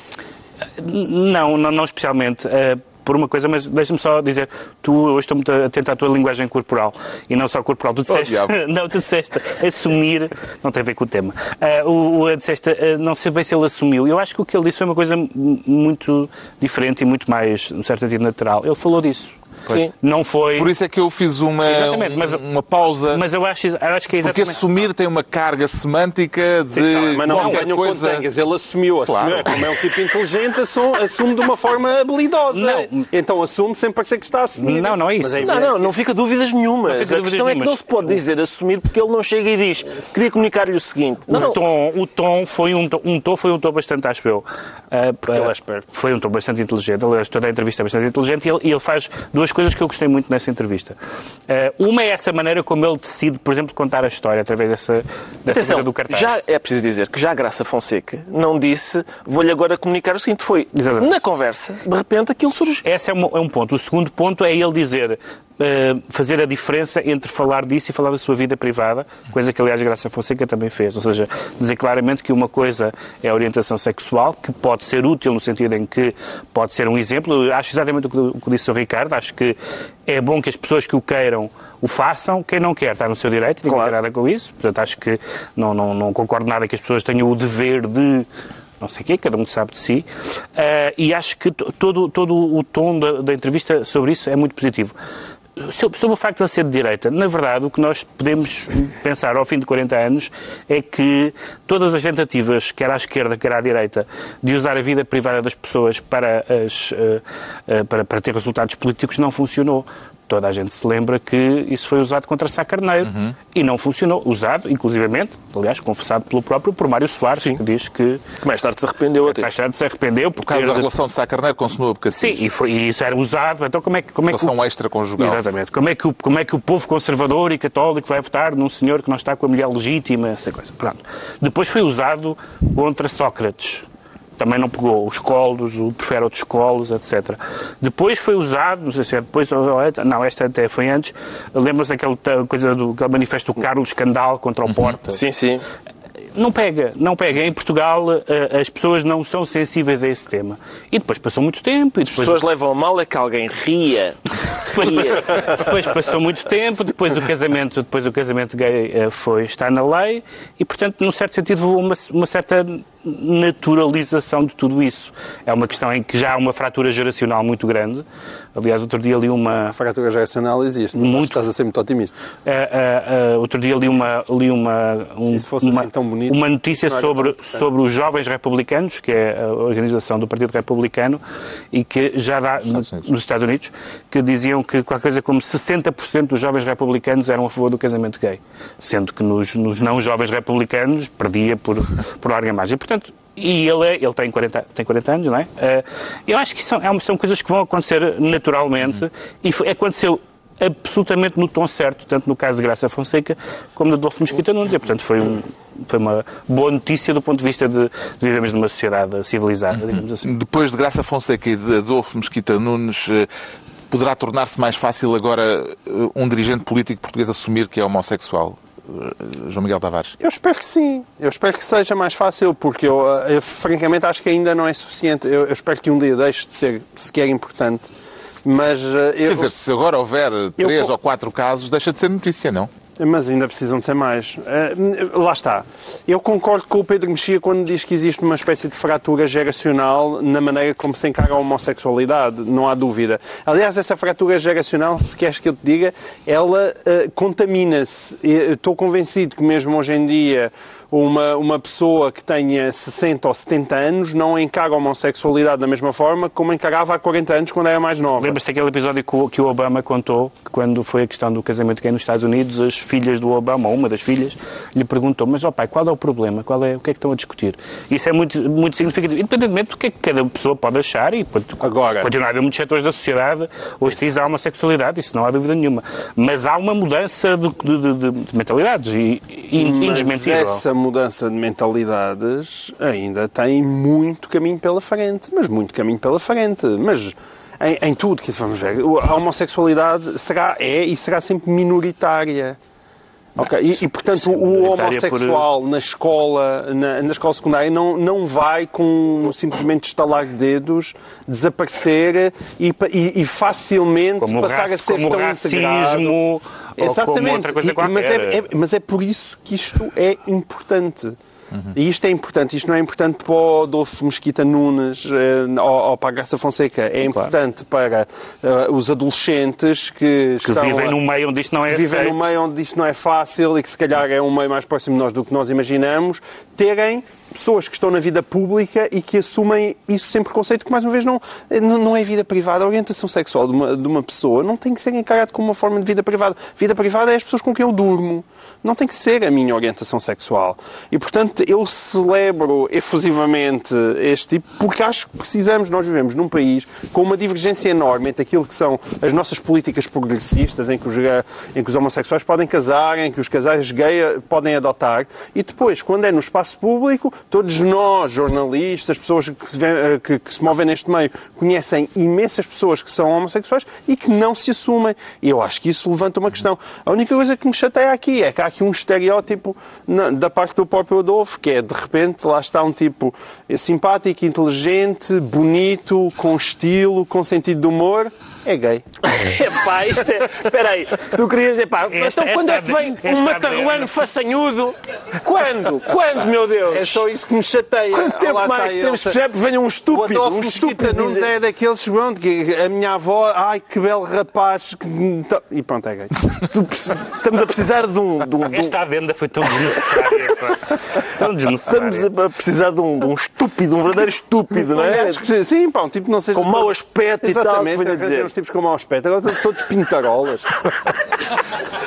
Não especialmente. Por uma coisa, mas deixa-me só dizer, tu hoje estou muito atento à tua linguagem corporal, e não só corporal, tu disseste, tu disseste assumir, não tem a ver com o tema, disseste, não sei bem se ele assumiu, eu acho que o que ele disse foi uma coisa muito diferente e muito mais, num certo sentido, natural, ele falou disso. Sim. Não foi... Por isso é que eu fiz uma pausa. Mas eu acho que é exatamente... Porque assumir tem uma carga semântica de mas não qualquer coisa... Ele assumiu. Claro. Como é um tipo inteligente, assume de uma forma habilidosa. Não. Então assume sem parecer que está a assumir. Não é isso. Não fica dúvidas nenhuma. A questão é que não se pode dizer assumir porque ele não chega e diz queria comunicar-lhe o seguinte. O tom foi um tom bastante, acho eu. Porque ele é esperto. Foi um tom bastante inteligente. Aliás, toda a entrevista é bastante inteligente e ele faz duas coisas que eu gostei muito nessa entrevista. Uma é essa maneira como ele decide, por exemplo, contar a história através dessa coisa do cartaz. Já é preciso dizer que já Graça Fonseca não disse vou-lhe agora comunicar o seguinte, foi exatamente. Na conversa, de repente aquilo surge. Esse é um ponto. O segundo ponto é ele dizer, fazer a diferença entre falar disso e falar da sua vida privada, coisa que aliás Graça Fonseca também fez, ou seja, dizer claramente que uma coisa é a orientação sexual, que pode ser útil no sentido em que pode ser um exemplo. Eu acho exatamente o que disse o Ricardo, acho que é bom que as pessoas que o queiram o façam, quem não quer está no seu direito, não tem nada com isso, portanto acho que não concordo nada que as pessoas tenham o dever de não sei o quê, cada um sabe de si, e acho que todo o tom da entrevista sobre isso é muito positivo. Sobre o facto de ele ser de direita, na verdade, o que nós podemos pensar ao fim de 40 anos é que todas as tentativas, quer à esquerda, quer à direita, de usar a vida privada das pessoas para ter resultados políticos não funcionou. Toda a gente se lembra que isso foi usado contra Sá Carneiro e não funcionou. Usado, inclusivamente, aliás, confessado pelo próprio, por Mário Soares, que diz que mais tarde se arrependeu até. Mais tarde se arrependeu. Por causa da relação de Sá Carneiro com Senhor Abcacis. Sim, e isso era usado. Então como é que relação extraconjugal. Exatamente. Como é que o povo conservador e católico vai votar num senhor que não está com a mulher legítima, essa coisa. Pronto. Depois foi usado contra Sócrates. Também não pegou os colos, o prefere outros colos, etc. Depois foi usado, não sei se é depois, não, esta até foi antes, lembra-se aquela coisa aquele manifesto do Carlos Candal contra o Porta. Sim. Não pega. Em Portugal as pessoas não são sensíveis a esse tema. E depois passou muito tempo. E depois... As pessoas levam a mal é que alguém ria. Depois passou muito tempo, depois o casamento gay está na lei e, portanto, num certo sentido, houve uma certa naturalização de tudo isso. É uma questão em que já há uma fratura geracional muito grande. Aliás, outro dia li uma... A fratura geracional existe, mas estás a ser muito otimista. Outro dia li uma notícia sobre os jovens republicanos, que é a organização do Partido Republicano, e que já dá nos Estados Unidos, que diziam que qualquer coisa como 60% dos jovens republicanos eram a favor do casamento gay, sendo que nos não jovens republicanos perdia por larga margem. Portanto, e ele tem 40 anos, não é? Eu acho que são coisas que vão acontecer naturalmente e aconteceu absolutamente no tom certo, tanto no caso de Graça Fonseca como de Adolfo Mesquita Nunes. E, portanto, foi uma boa notícia do ponto de vista de vivemos numa sociedade civilizada, digamos assim. Depois de Graça Fonseca e de Adolfo Mesquita Nunes, poderá tornar-se mais fácil agora um dirigente político português assumir que é homossexual? João Miguel Tavares? Eu espero que sim. Eu espero que seja mais fácil, porque eu francamente acho que ainda não é suficiente. Eu espero que um dia deixe de ser sequer importante. Mas quer dizer, se agora houver 3 ou 4 casos, deixa de ser notícia, não? Mas ainda precisam de ser mais. Lá está. Eu concordo com o Pedro Mexia quando diz que existe uma espécie de fratura geracional na maneira como se encara a homossexualidade, não há dúvida. Aliás, essa fratura geracional, se queres que eu te diga, ela contamina-se. Estou convencido que mesmo hoje em dia uma pessoa que tenha 60 ou 70 anos não encara a homossexualidade da mesma forma como encarava há 40 anos quando era mais nova. Lembras-te daquele episódio que o Obama contou, que quando foi a questão do casamento gay nos Estados Unidos, as filhas do Obama, ou uma das filhas, lhe perguntou, mas pai, qual é o problema? O que é que estão a discutir? Isso é muito, muito significativo, independentemente do que é que cada pessoa pode achar e agora, continua a haver muitos setores da sociedade hostilizam a homossexualidade, isso não há dúvida nenhuma. Mas há uma mudança de mentalidades indesmentível. Mas essa mudança de mentalidades ainda tem muito caminho pela frente. Mas muito caminho pela frente. Mas em tudo que vamos ver, a homossexualidade será sempre minoritária. Okay. E, portanto, o homossexual na escola secundária não vai com simplesmente estalar de dedos desaparecer e facilmente passar a ser tão racismo, exatamente. Como outra coisa qualquer. Mas é por isso que isto é importante. E isto é importante. Isto não é importante para o Adolfo Mesquita Nunes ou para a Graça Fonseca. É importante para os adolescentes que vivem num meio onde isto não é aceito. Vivem num meio onde isto não é fácil e que se calhar é um meio mais próximo de nós do que nós imaginamos, terem pessoas que estão na vida pública e que assumem isso sem preconceito, que mais uma vez não é vida privada. A orientação sexual de uma pessoa não tem que ser encarada como uma forma de vida privada. Vida privada é as pessoas com quem eu durmo. Não tem que ser a minha orientação sexual. E, portanto, eu celebro efusivamente este tipo, porque acho que nós vivemos num país com uma divergência enorme entre aquilo que são as nossas políticas progressistas, em que os homossexuais podem casar, em que os casais gay podem adotar, e depois, quando é no espaço público, todos nós, jornalistas, pessoas que se movem neste meio, conhecem imensas pessoas que são homossexuais e que não se assumem. E eu acho que isso levanta uma questão. A única coisa que me chateia aqui é que há aqui um estereótipo da parte do próprio Adolfo, que é, de repente, lá está um tipo simpático, inteligente, bonito, com estilo, com sentido de humor. É gay. Epá, isto é... Espera aí, tu querias... Epá, então quando é que vem um matarruano façanhudo? Quando? Quando, meu Deus? É só isso que me chateia. Quanto tempo mais temos que venha um estúpido? O Adolfo Mesquita Nunes é daqueles, pronto, que a minha avó, ai, que belo rapaz, e pronto, é gay. Estamos a precisar de um... Esta adenda foi tão desnecessária. Tão desnecessária. Estamos a precisar de um estúpido, um verdadeiro estúpido, não é? Sim, pá, um tipo não seja... Com mau aspecto e tal, que venho a dizer. Os tipos com mau aspecto, agora estão todos pintarolas.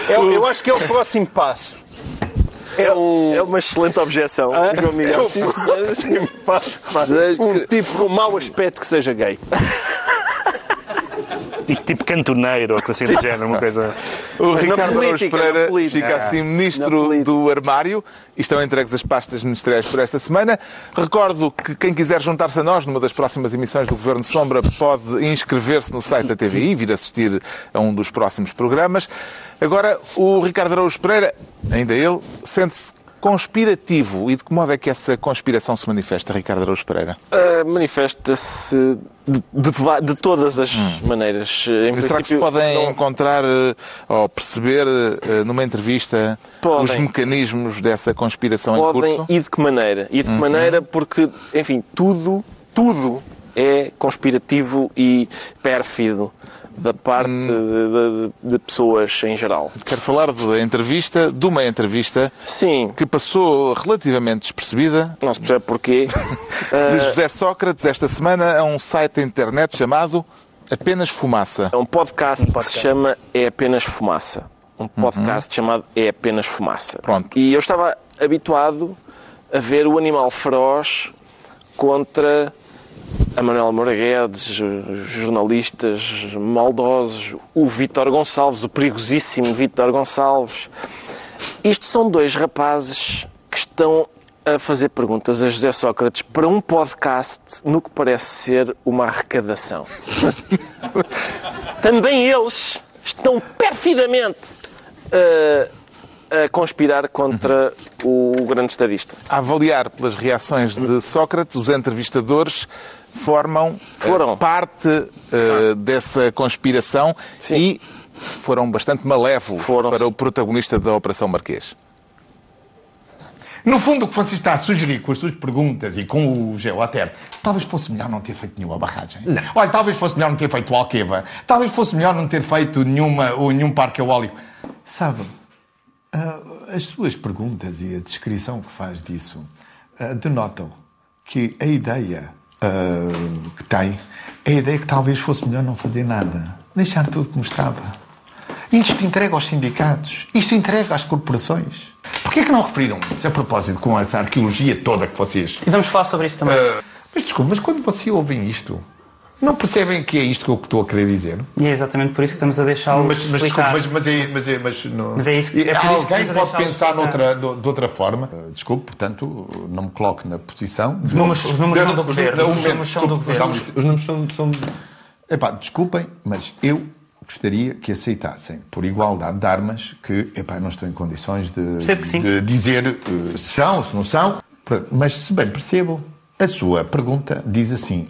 Eu acho que é o próximo passo. É uma excelente objeção, João Miguel. Um tipo com mau aspecto que seja gay. Tipo cantoneiro ou coisa assim do género, uma coisa... O Ricardo Araújo Pereira fica assim ministro do armário e estão entregues as pastas ministeriais por esta semana. Recordo que quem quiser juntar-se a nós numa das próximas emissões do Governo Sombra pode inscrever-se no site da TVI e vir assistir a um dos próximos programas. Agora, o Ricardo Araújo Pereira, ainda ele, sente-se conspirativo. E de que modo é que essa conspiração se manifesta, Ricardo Araújo Pereira? Manifesta-se de todas as maneiras. Será que se podem encontrar ou perceber numa entrevista os mecanismos dessa conspiração em curso? E de que maneira? E de que maneira, porque, enfim, tudo é conspirativo e pérfido da parte de pessoas em geral. Quero falar de uma entrevista Sim. que passou relativamente despercebida. Não se percebe porquê. De José Sócrates, esta semana, a um site da internet chamado Apenas Fumaça. É um podcast que se chama É Apenas Fumaça. Um podcast chamado É Apenas Fumaça. Pronto. E eu estava habituado a ver o animal feroz contra a Manuel Moura Guedes, os jornalistas maldosos, o Vítor Gonçalves, o perigosíssimo Vítor Gonçalves. Isto são dois rapazes que estão a fazer perguntas a José Sócrates para um podcast no que parece ser uma arrecadação. Também eles estão perfidamente a conspirar contra o grande estadista. A avaliar pelas reações de Sócrates, os entrevistadores foram parte dessa conspiração. Sim. E foram bastante malévolos para o protagonista da Operação Marquês. No fundo, o que você está a sugerir com as suas perguntas e com o Geoter, talvez fosse melhor não ter feito nenhuma barragem. Não. Olha, talvez fosse melhor não ter feito o Alqueva. Talvez fosse melhor não ter feito nenhum parque eólico. Sabe, as suas perguntas e a descrição que faz disso denotam que a ideia que tem é a ideia que talvez fosse melhor não fazer nada. Deixar tudo como estava. Isto entrega aos sindicatos. Isto entrega às corporações. Porquê é que não referiram isso a propósito com essa arqueologia toda que vocês... E vamos falar sobre isso também. Mas desculpe, mas quando vocês ouvem isto, não percebem que é isto que eu estou a querer dizer? E é exatamente por isso que estamos a deixá-lo explicar. Mas é isso que... Alguém pode pensar de outra forma. Desculpe, portanto, não me coloque na posição... Os números são do governo. Os números são do governo. Os números são... Epá, desculpem, mas eu gostaria que aceitassem, por igualdade de armas, que não estou em condições de dizer se são, se não são. Mas, se bem percebo, a sua pergunta diz assim...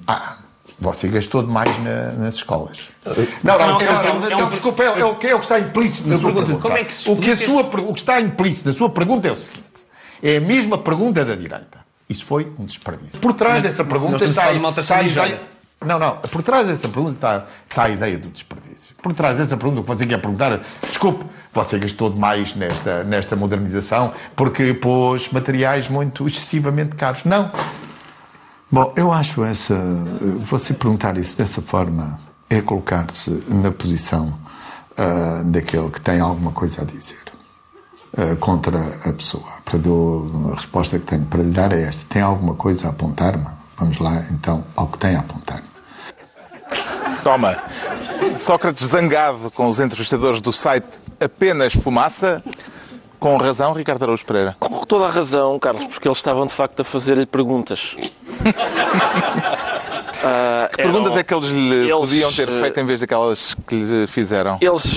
Você gastou demais nas escolas. Não, desculpa, é o que está implícito na sua pergunta. O que está implícito na sua pergunta é o seguinte. É a mesma pergunta da direita. Isso foi um desperdício. Por trás dessa pergunta está a ideia... Não. Por trás dessa pergunta está a ideia do desperdício. Por trás dessa pergunta, o que você quer perguntar, desculpe, você gastou demais nesta modernização porque pôs materiais muito excessivamente caros. Não. Bom, eu acho você perguntar isso dessa forma é colocar-se na posição daquele que tem alguma coisa a dizer contra a pessoa. A resposta que tenho para lhe dar é esta. Tem alguma coisa a apontar-me? Vamos lá, então, ao que tem a apontar. Toma. Sócrates zangado com os entrevistadores do site Apenas Fumaça. Com razão, Ricardo Araújo Pereira? Com toda a razão, Carlos, porque eles estavam, de facto, a fazer-lhe perguntas. Que perguntas é que eles lhe podiam ter feito em vez daquelas que lhe fizeram? Eles,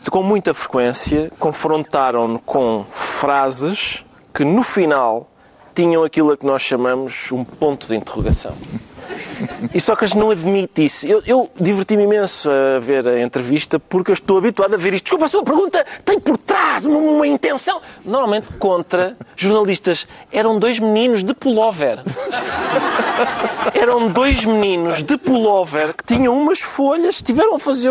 com muita frequência, confrontaram-no com frases que, no final, tinham aquilo a que nós chamamos um ponto de interrogação. E Sócrates não admite isso. Eu diverti-me imenso a ver a entrevista porque eu estou habituado a ver isto. Desculpa, a sua pergunta tem por trás uma intenção. Normalmente, contra jornalistas, eram 2 meninos de pullover. Eram 2 meninos de pullover que tinham umas folhas, tiveram a fazer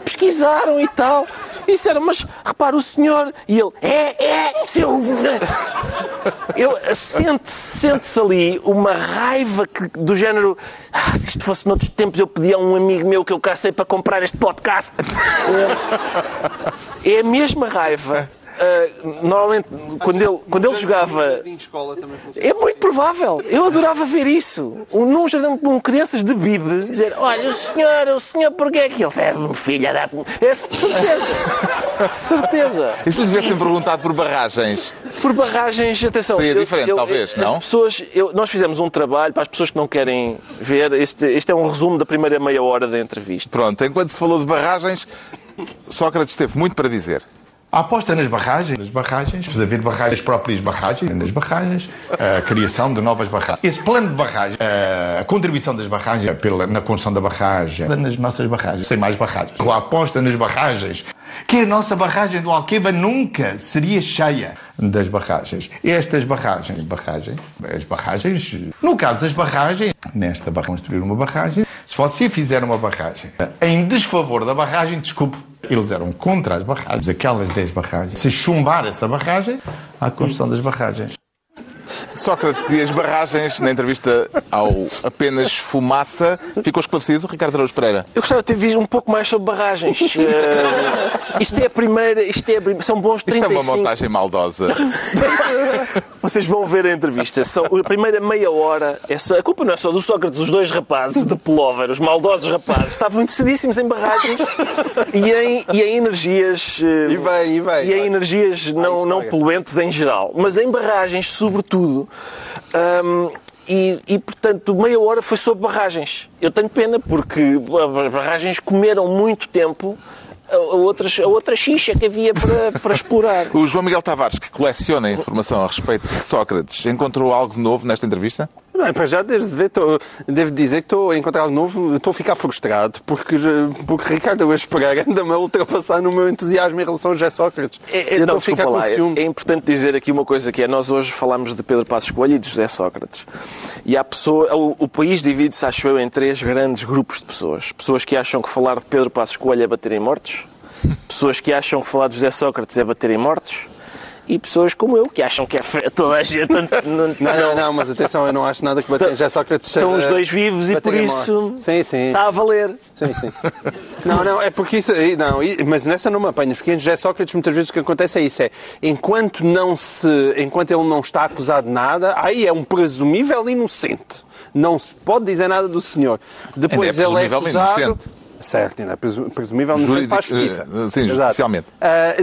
pesquisaram e tal. E disseram, mas repara, o senhor... E ele, seu... Sente-se ali uma raiva do género... se isto fosse noutros tempos, eu pedia a um amigo meu que eu cacei para comprar este podcast. É a mesma raiva. Normalmente, quando ele jogava... É muito provável. Eu adorava ver isso. Num jardim com crianças de bide, dizer, olha, o senhor porquê é que ele é filha da... É certeza. E se lhe tivessem perguntado por barragens? Por barragens, atenção... Seria diferente, talvez, não? Nós fizemos um trabalho, para as pessoas que não querem ver, este é um resumo da primeira meia hora da entrevista. Pronto, enquanto se falou de barragens, Sócrates teve muito para dizer. A aposta nas barragens, precisa haver barragens, as próprias barragens, nas barragens, a criação de novas barragens. Esse plano de barragens, a contribuição das barragens na construção da barragem, nas nossas barragens, sem mais barragens. A aposta nas barragens, que a nossa barragem do Alqueva nunca seria cheia das barragens. Estas barragens, no caso das barragens, nesta barragem, construir uma barragem, se você fizer uma barragem em desfavor da barragem, desculpe, eles eram contra as barragens, aquelas 10 barragens. Se chumbar essa barragem, há a construção das barragens. Sócrates e as barragens, na entrevista ao Apenas Fumaça, ficou esclarecido, Ricardo Araújo Pereira? Eu gostava de ter visto um pouco mais sobre barragens. Isto é a primeira, são bons 35... Isto é uma montagem maldosa. Vocês vão ver a entrevista. A primeira meia hora, a culpa não é só do Sócrates, os 2 rapazes de pullover, os maldosos rapazes, estavam interessadíssimos em barragens e em energias... E em energias não poluentes em geral. Mas em barragens, sobretudo. Portanto, meia hora foi sobre barragens. Eu tenho pena, porque as barragens comeram muito tempo a outra xixa que havia para explorar. O João Miguel Tavares, que coleciona informação a respeito de Sócrates, encontrou algo novo nesta entrevista? Não, para já devo dizer que estou a encontrar algo novo, estou a ficar frustrado, porque Ricardo Araújo Pereira anda-me a ultrapassar no meu entusiasmo em relação ao José Sócrates. Estou a ficar com ciúme. É importante dizer aqui uma coisa que é, nós hoje falamos de Pedro Passos Coelho e de José Sócrates. E o país divide-se, acho eu, em 3 grandes grupos de pessoas. Pessoas que acham que falar de Pedro Passos Coelho é bater em mortos. pessoas que acham que falar de José Sócrates é bater em mortos, e pessoas como eu, que acham que é toda a gente... Não, mas atenção, eu não acho nada que bater em José Sócrates... Estão os dois vivos e por isso sim. Está a valer. Sim. Não, é porque isso... Não, mas nessa não me apanhas, porque em José Sócrates muitas vezes o que acontece é isso, enquanto ele não está acusado de nada, aí é um presumível inocente. Não se pode dizer nada do senhor. Depois ele é acusado... Inocente. Certo, ainda é presumível inocente para a justiça. Sim, judicialmente.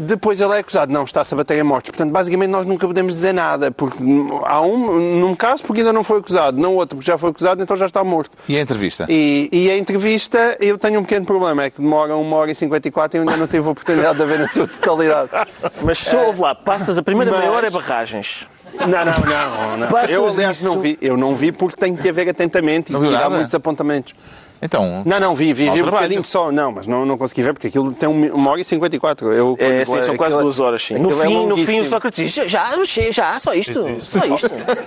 Depois ele é acusado, não, está-se a bater em mortes. Portanto, basicamente nós nunca podemos dizer nada, porque há num caso porque ainda não foi acusado, no outro porque já foi acusado, então já está morto. E a entrevista? E a entrevista, eu tenho um pequeno problema, é que demora 1h54 e eu ainda não tive a oportunidade de ver na sua totalidade. Mas só ouve lá, passas a primeira meia hora é barragens. Não. Eu, aliás, não vi. Eu não vi porque tenho que ver atentamente e há muitos apontamentos. Então, não, vi um bocadinho só. Não, mas não consegui ver porque aquilo tem 1h54. Sim, são quase 2 horas, sim. No fim o Sócrates diz, já, só isto.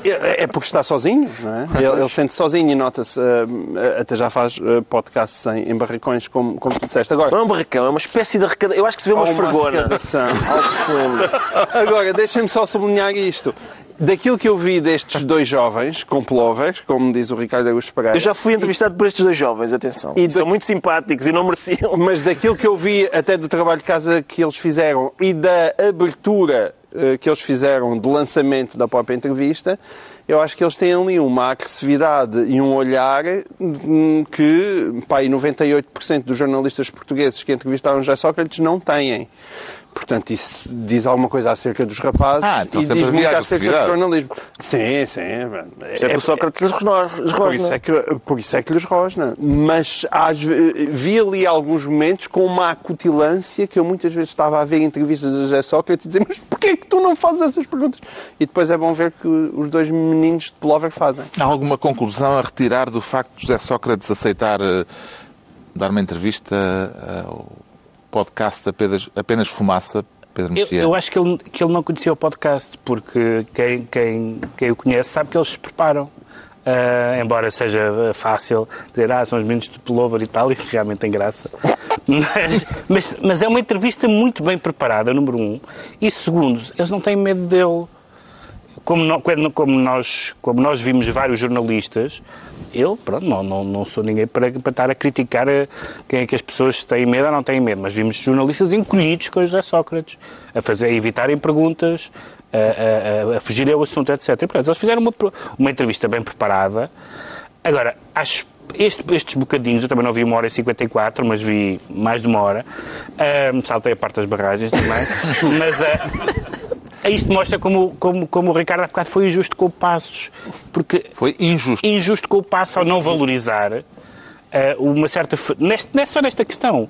É porque está sozinho, não é? Ele sente sozinho e nota-se, até já faz podcasts em barracões, como tu disseste. Agora, não é um barracão, é uma espécie de arrecadação. Eu acho que se vê uma esfregona ao fundo. Agora, deixem-me só sublinhar isto. Daquilo que eu vi destes dois jovens, com pullovers, como diz o Ricardo Augusto Pereira... Eu já fui entrevistado por estes dois jovens, atenção. São muito simpáticos e não mereciam. Mas daquilo que eu vi até do trabalho de casa que eles fizeram e da abertura que eles fizeram de lançamento da própria entrevista, eu acho que eles têm ali uma agressividade e um olhar que, 98% dos jornalistas portugueses que entrevistaram José Sócrates não têm. Portanto, isso diz alguma coisa acerca dos rapazes então e diz muito acerca do jornalismo. Sim. Isso é que o Sócrates lhes rosna. Por isso é que lhes rosna. Mas vi ali alguns momentos com uma acutilância que eu muitas vezes estava a ver entrevistas de José Sócrates e dizer, mas porquê é que tu não fazes essas perguntas? E depois é bom ver que os dois meninos de pullover fazem. Há alguma conclusão a retirar do facto de José Sócrates aceitar dar uma entrevista ao podcast Apenas Fumaça, Pedro Mexia? Eu acho que ele não conhecia o podcast, porque quem o conhece sabe que eles se preparam. Embora seja fácil dizer, são os meninos de pullover e tal, e realmente tem graça. Mas é uma entrevista muito bem preparada, número 1. E segundo, eles não têm medo dele. Como nós vimos vários jornalistas, eu, pronto, não sou ninguém para estar a criticar quem é que as pessoas têm medo ou não têm medo, mas vimos jornalistas encolhidos com o José Sócrates, a evitarem perguntas, a fugirem ao assunto, etc. E, portanto, eles fizeram uma entrevista bem preparada. Agora, acho estes bocadinhos, eu também não vi 1h54, mas vi mais de 1 hora, saltei a parte das barragens também, mas... Isto mostra como o Ricardo há bocado foi injusto com o Passos. Porque foi injusto com o Passos ao não valorizar uma certa... Não é só nesta questão.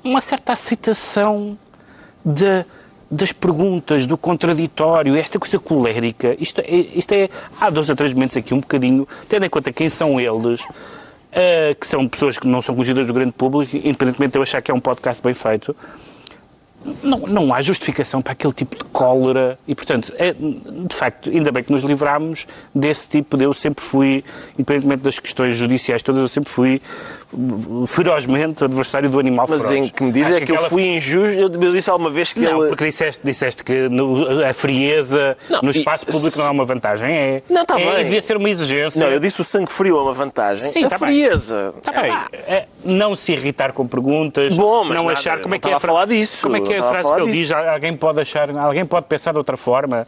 Uma certa aceitação das perguntas, do contraditório, esta coisa colérica. Isto é... Há 2 ou 3 momentos aqui um bocadinho, tendo em conta quem são eles, que são pessoas que não são conhecidas do grande público, independentemente de eu achar que é um podcast bem feito... Não há justificação para aquele tipo de cólera e, portanto, de facto, ainda bem que nos livrámos desse tipo de... Eu sempre fui, independentemente das questões judiciais todas, eu sempre fui ferozmente adversário do animal feroz. Mas em que medida é que eu fui injusto? Eu disse alguma vez que não, porque disseste que a frieza no espaço público não é uma vantagem. Não, está bem. Devia ser uma exigência. Não, eu disse o sangue frio é uma vantagem. Sim, a frieza. Está bem. Não se irritar com perguntas. Bom, mas não nada, achar como é que é a falar disso. Como é que é a frase que ele diz? Alguém pode pensar de outra forma,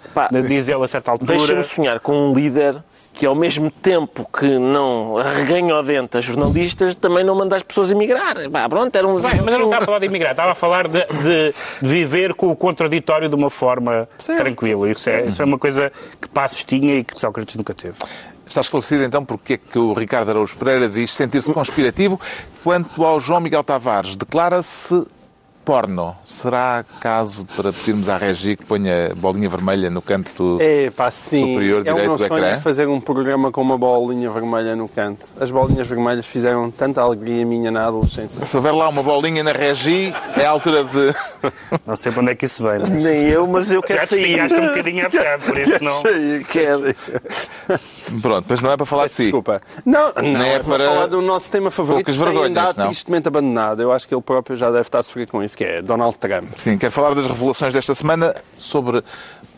diz ele a certa altura. Deixa-me sonhar com um líder que, ao mesmo tempo que não arreganha o dente a jornalistas, também não manda as pessoas emigrar. Pronto, era mas eu não estava a falar de emigrar, estava a falar de viver com o contraditório de uma forma tranquila. Isso é uma coisa que Passos tinha e que Sócrates nunca teve. Está esclarecido, então, porque é que o Ricardo Araújo Pereira diz sentir-se conspirativo. Quanto ao João Miguel Tavares, declara-se porno. Será caso para pedirmos à Regi que ponha bolinha vermelha no canto superior direito do ecrã? É fazer um programa com uma bolinha vermelha no canto. As bolinhas vermelhas fizeram tanta alegria minha na adolescência. Se houver lá uma bolinha na Regi, é a altura de... Não sei para onde é que isso vem. Nem eu, mas eu quero sair. Já te um bocadinho a bocado, por isso não... Quero. Pronto, mas não é para falar de si. Desculpa. Não é para falar do nosso tema favorito, poucas que tem vergonhas, andado não? tristemente abandonado. Eu acho que ele próprio já deve estar a sofrer com isso, que é Donald Trump. Sim, quero falar das revelações desta semana sobre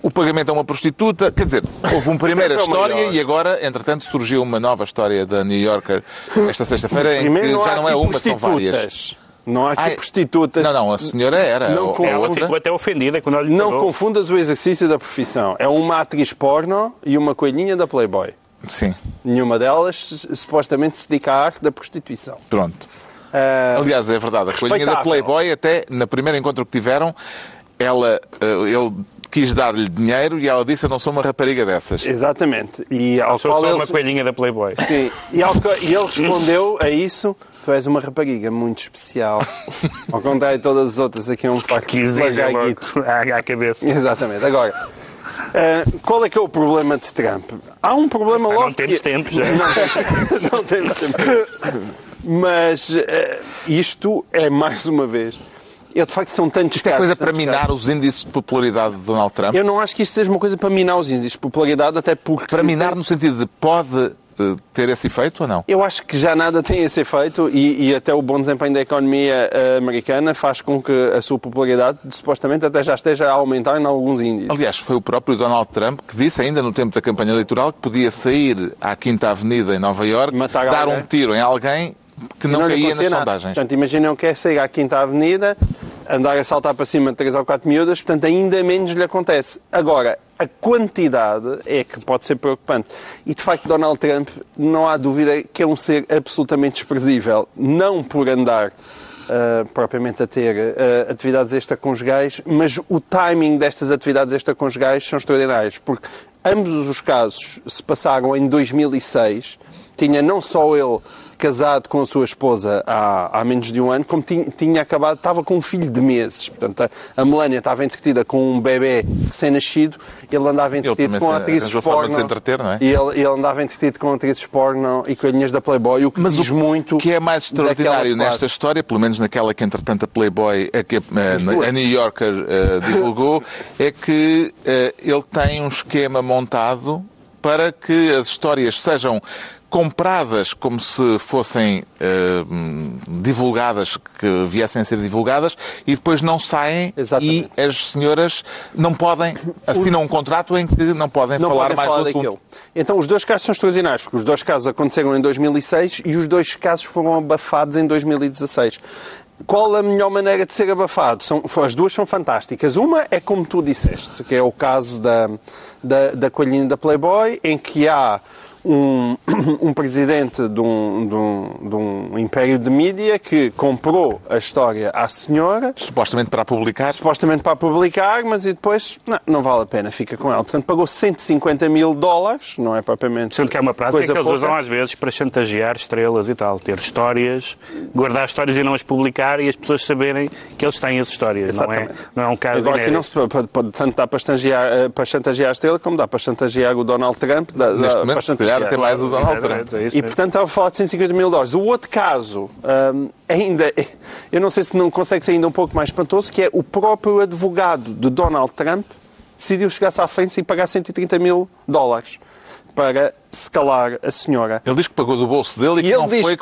o pagamento a uma prostituta. Quer dizer, houve uma primeira história e agora, entretanto, surgiu uma nova história da New Yorker esta sexta-feira em que já não é uma, são várias. Não há aqui prostitutas. Não, a senhora era. Ela ficou até ofendida quando ela lhe Não pagou. confundas o exercício da profissão. É uma atriz porno e uma coelhinha da Playboy. Sim. Nenhuma delas supostamente se dedica à arte da prostituição. Pronto. Aliás, é verdade, a coelhinha da Playboy, até no primeiro encontro que tiveram, ele quis dar-lhe dinheiro e ela disse: eu não sou uma rapariga dessas. Exatamente. E ao Sou qual só ele... uma coelhinha da Playboy. Sim. E ele respondeu a isso: tu és uma rapariga muito especial. Ao contrário de todas as outras, aqui é um facto Que exige logo à cabeça. Exatamente. Agora, qual é que é o problema de Trump? Há um problema logo... Não temos tempo já. Não temos tempo. Mas isto é, mais uma vez... de facto, são tantos Isto é casos, coisa para minar os índices de popularidade de Donald Trump? Eu não acho que isto seja uma coisa para minar os índices de popularidade, até porque... Para minar no sentido de pode ter esse efeito ou não? Eu acho que já nada tem esse efeito e até o bom desempenho da economia americana faz com que a sua popularidade, supostamente, até já esteja a aumentar em alguns índices. Aliás, foi o próprio Donald Trump que disse, ainda no tempo da campanha eleitoral, que podia sair à Quinta Avenida em Nova Iorque, dar um tiro em alguém que não caía nas sondagens. Portanto, imaginem o que é sair à Quinta Avenida, andar a saltar para cima de 3 ou 4 miúdas, portanto, ainda menos lhe acontece. Agora, a quantidade é que pode ser preocupante. E, de facto, Donald Trump, não há dúvida que é um ser absolutamente desprezível. Não por andar propriamente a ter atividades extraconjugais, mas o timing destas atividades extraconjugais são extraordinários, porque ambos os casos se passaram em 2006. Tinha não só ele casado com a sua esposa há menos de um ano, como tinha acabado, estava com um filho de meses. Portanto, a Melania estava entretida com um bebê recém-nascido, ele andava entretido com atrizes porno. Não é? E ele andava entretido com atrizes porno e coelhinhas da Playboy, o que diz muito. O que é mais extraordinário nesta história, pelo menos naquela que entretanto a Playboy, a New Yorker divulgou, é que ele tem um esquema montado para que as histórias sejam compradas como se fossem divulgadas, que viessem a ser divulgadas, e depois não saem. Exatamente. E as senhoras não podem, assinam um contrato em que não podem falar mais do assunto. Então os dois casos são extraordinários, porque os dois casos aconteceram em 2006 e os dois casos foram abafados em 2016. Qual a melhor maneira de ser abafado? As duas são fantásticas. Uma é como tu disseste, que é o caso da coelhinha da Playboy, em que há um presidente de um império de mídia que comprou a história à senhora. Supostamente para publicar. Mas e depois não vale a pena, fica com ela. Portanto, pagou $150 mil, não é propriamente. Sendo que é uma prática que eles usam às vezes para chantagear estrelas e tal. Ter histórias, guardar histórias e não as publicar e as pessoas saberem que eles têm as histórias. Não é um caso inédito. Tanto dá para chantagear a estrela como dá para chantagear o Donald Trump. Neste momento, se calhar, até mais o Donald Trump. E, portanto, estava a falar de $150 mil. O outro caso, ainda, eu não sei se não consegue ser ainda um pouco mais espantoso, que é o próprio advogado de Donald Trump decidiu chegar-se à frente e pagar $130 mil para se calar a senhora. Ele diz que pagou do bolso dele e que não foi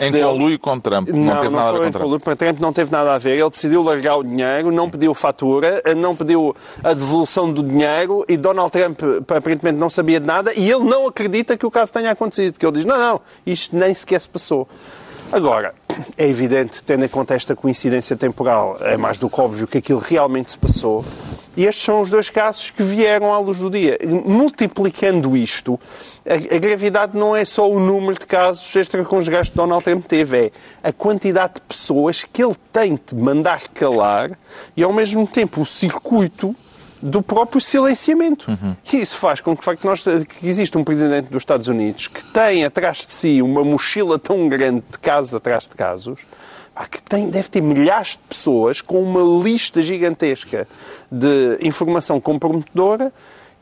em conluio com Trump. Não teve nada a ver com Trump. Trump não teve nada a ver. Ele decidiu largar o dinheiro, não pediu fatura, não pediu a devolução do dinheiro e Donald Trump aparentemente não sabia de nada e ele não acredita que o caso tenha acontecido. Porque ele diz, não, isto nem sequer se passou. Agora, é evidente, tendo em conta esta coincidência temporal, é mais do que óbvio que aquilo realmente se passou. E estes são os dois casos que vieram à luz do dia. Multiplicando isto, a gravidade não é só o número de casos extraconjugais que Donald Trump teve, é a quantidade de pessoas que ele tem de mandar calar e, ao mesmo tempo, o circuito do próprio silenciamento. E isso faz com que, de facto, que existe um presidente dos Estados Unidos que tem atrás de si uma mochila tão grande de casos atrás de casos, que deve ter milhares de pessoas com uma lista gigantesca de informação comprometedora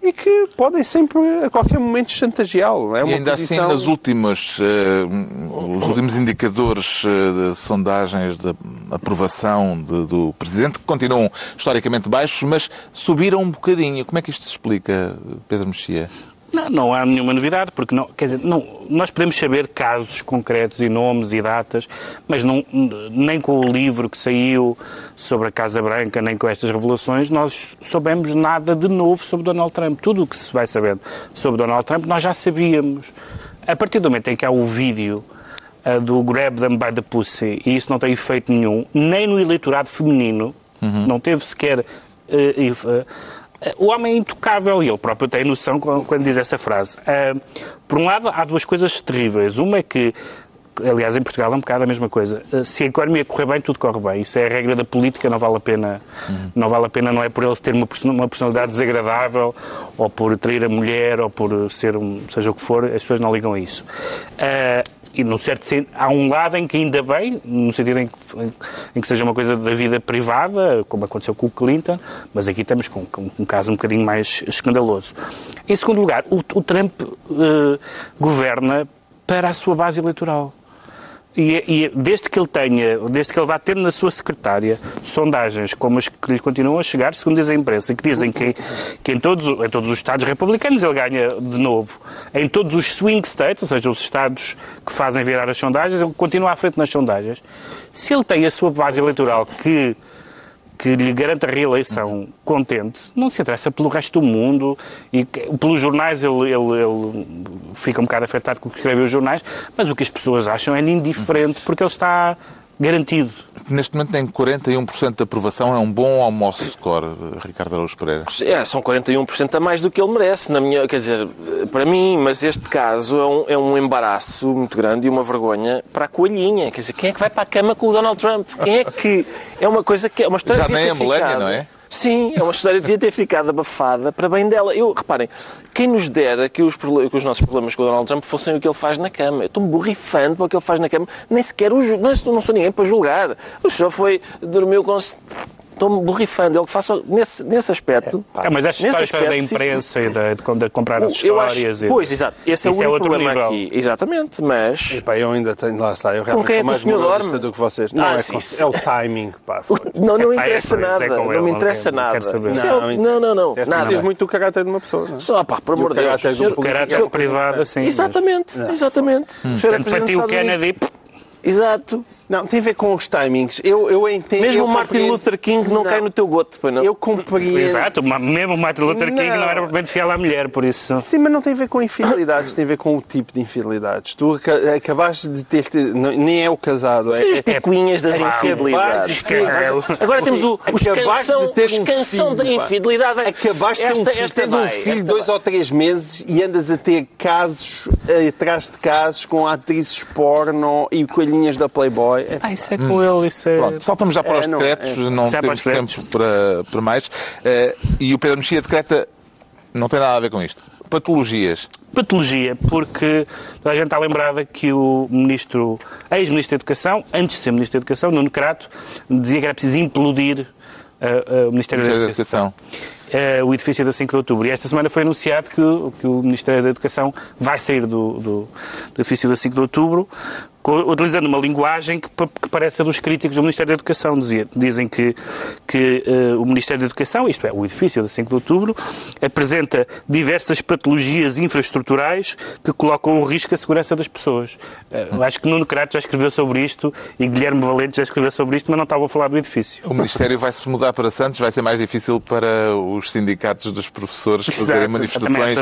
e que podem sempre, a qualquer momento, chantageá-lo. E ainda assim, os últimos indicadores de sondagens de aprovação do Presidente, que continuam historicamente baixos, mas subiram um bocadinho. Como é que isto se explica, Pedro Mexia? Não há nenhuma novidade, porque nós podemos saber casos concretos e nomes e datas, mas nem com o livro que saiu sobre a Casa Branca, nem com estas revelações, nós soubemos nada de novo sobre Donald Trump. Tudo o que se vai sabendo sobre Donald Trump nós já sabíamos. A partir do momento em que há o vídeo do Grab Them by the Pussy, e isso não tem efeito nenhum, nem no eleitorado feminino, não teve sequer... O homem é intocável e ele próprio tem noção quando diz essa frase. Por um lado, há duas coisas terríveis. Uma é que, aliás, em Portugal é um bocado a mesma coisa. Se a economia correr bem, tudo corre bem. Isso é a regra da política, não vale a pena. Não vale a pena, não é por ele ter uma personalidade desagradável, ou por trair a mulher, ou por ser seja o que for, as pessoas não ligam a isso. E, no certo sentido, há um lado em que ainda bem, no sentido em que seja uma coisa da vida privada, como aconteceu com o Clinton, mas aqui estamos com um caso um bocadinho mais escandaloso. Em segundo lugar, o Trump governa para a sua base eleitoral. E desde que ele vá tendo na sua secretária sondagens como as que lhe continuam a chegar, segundo diz a imprensa, que dizem que em todos os estados republicanos ele ganha de novo. Em todos os swing states, ou seja, os estados que fazem virar as sondagens, ele continua à frente nas sondagens. Se ele tem a sua base eleitoral que lhe garante a reeleição contente, não se interessa pelo resto do mundo e pelos jornais ele fica um bocado afetado com o que escreve os jornais, mas o que as pessoas acham é indiferente porque ele está garantido. Neste momento tem 41% de aprovação, é um bom ou mau score, Ricardo Araújo Pereira? São 41% a mais do que ele merece, quer dizer, para mim, mas este caso é um embaraço muito grande e uma vergonha para a coelhinha. Quer dizer, quem é que vai para a cama com o Donald Trump? Quem é que... É uma coisa que... É uma história já nem a Melania, não é? Sim, é uma história que devia ter ficado abafada para bem dela. Reparem, quem nos dera que os nossos problemas com o Donald Trump fossem o que ele faz na cama. Eu estou-me borrifando para o que ele faz na cama. Nem sequer não sou ninguém para julgar. O senhor dormiu com... Estou-me borrifando. Ele que faça nesse aspecto... mas esta história da imprensa e de comprar as histórias... Pois, exato. Esse é o único problema nível. Aqui. Exatamente, mas... Eu ainda tenho... Lá está. Eu realmente sou mais moralista do que vocês. Não, é o timing, pá. Não interessa nada. Não me interessa nada. Não. Nada. Diz muito o caráter de uma pessoa. Só, pá, por amor de Deus. O caráter privado, assim. Exatamente. Para o Kennedy... Exato. Não, tem a ver com os timings. Eu entendo... Mesmo o Martin Luther King não cai no teu goto, pois não? Eu compreendo... Exato, mesmo o Martin Luther King não era propriamente fiel à mulher, por isso... Sim, mas não tem a ver com infidelidades, tem a ver com o tipo de infidelidades. Tu acabaste de ter... Nem é o casado, é... as picuinhas das infidelidades. Agora temos os canção da infidelidade. Acabaste de ter um filho 2 ou 3 meses e andas a ter casos atrás de casos com atrizes porno e coelhinhas da Playboy. Isso é com ele, isso é... Pronto, saltamos já para os decretos, não temos tempo para mais. E o Pedro Mexia decreta, não tem nada a ver com isto. Patologias. Patologia, porque a gente está lembrada que o ex-ministro da Educação, antes de ser ministro da Educação, Nuno Crato, dizia que era preciso implodir o Ministério da Educação. O edifício da 5 de outubro. E esta semana foi anunciado que o Ministério da Educação vai sair do edifício da 5 de outubro, utilizando uma linguagem que parece a dos críticos do Ministério da Educação. Dizem que o Ministério da Educação, isto é, o edifício da 5 de outubro, apresenta diversas patologias infraestruturais que colocam em risco a segurança das pessoas. Acho que Nuno Crato já escreveu sobre isto e Guilherme Valente já escreveu sobre isto, mas não estava a falar do edifício. O Ministério vai-se mudar para Santos, vai ser mais difícil para os sindicatos dos professores fazerem manifestações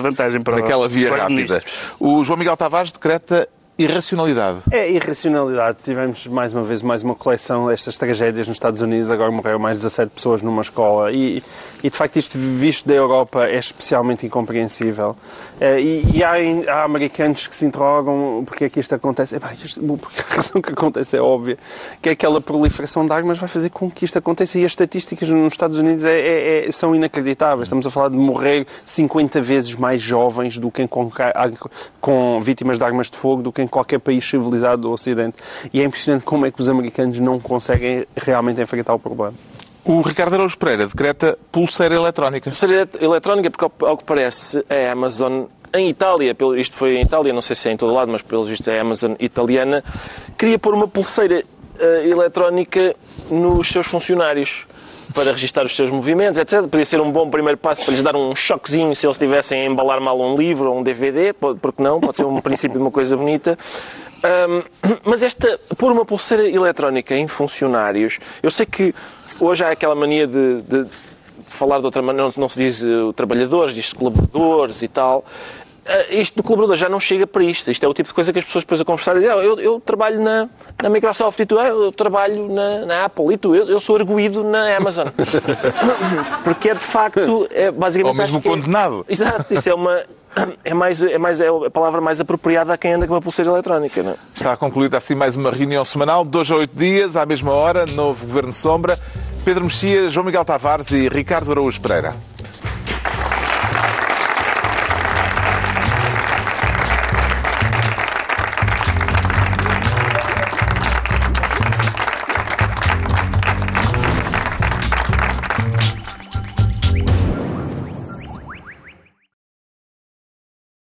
naquela via rápida. O João Miguel Tavares decreta irracionalidade. É irracionalidade. Tivemos mais uma coleção destas tragédias nos Estados Unidos. Agora morreram mais de 17 pessoas numa escola e de facto isto visto da Europa é especialmente incompreensível. E há americanos que se interrogam porque é que isto acontece. Porque a razão que acontece é óbvia, que é aquela proliferação de armas vai fazer com que isto aconteça, e as estatísticas nos Estados Unidos são inacreditáveis. Estamos a falar de morrer 50 vezes mais jovens do que com vítimas de armas de fogo do que em qualquer país civilizado do Ocidente. E é impressionante como é que os americanos não conseguem realmente enfrentar o problema. O Ricardo Araújo Pereira decreta pulseira eletrónica. Pulseira eletrónica, porque ao que parece a Amazon em Itália, isto foi em Itália, não sei se é em todo lado, mas pelo visto a Amazon italiana, queria pôr uma pulseira eletrónica nos seus funcionários para registar os seus movimentos, etc. Podia ser um bom primeiro passo para lhes dar um choquezinho se eles estivessem a embalar mal um livro ou um DVD, porque não? Pode ser um princípio de uma coisa bonita. Mas pôr uma pulseira eletrónica em funcionários, eu sei que hoje há aquela mania de falar de outra maneira, não se diz trabalhadores, diz-se colaboradores e tal. Isto do colaborador já não chega para isto. Isto é o tipo de coisa que as pessoas depois a conversar dizem, eu trabalho na Microsoft e tu, eu trabalho na Apple e tu, eu sou arguído na Amazon. Porque de facto, basicamente... Ou mesmo condenado. Exato, isso é a palavra mais apropriada a quem anda com uma pulseira eletrónica. Não é? Está concluída assim mais uma reunião semanal, de 2 a 8 dias, à mesma hora, novo Governo Sombra. Pedro Mexia, João Miguel Tavares e Ricardo Araújo Pereira.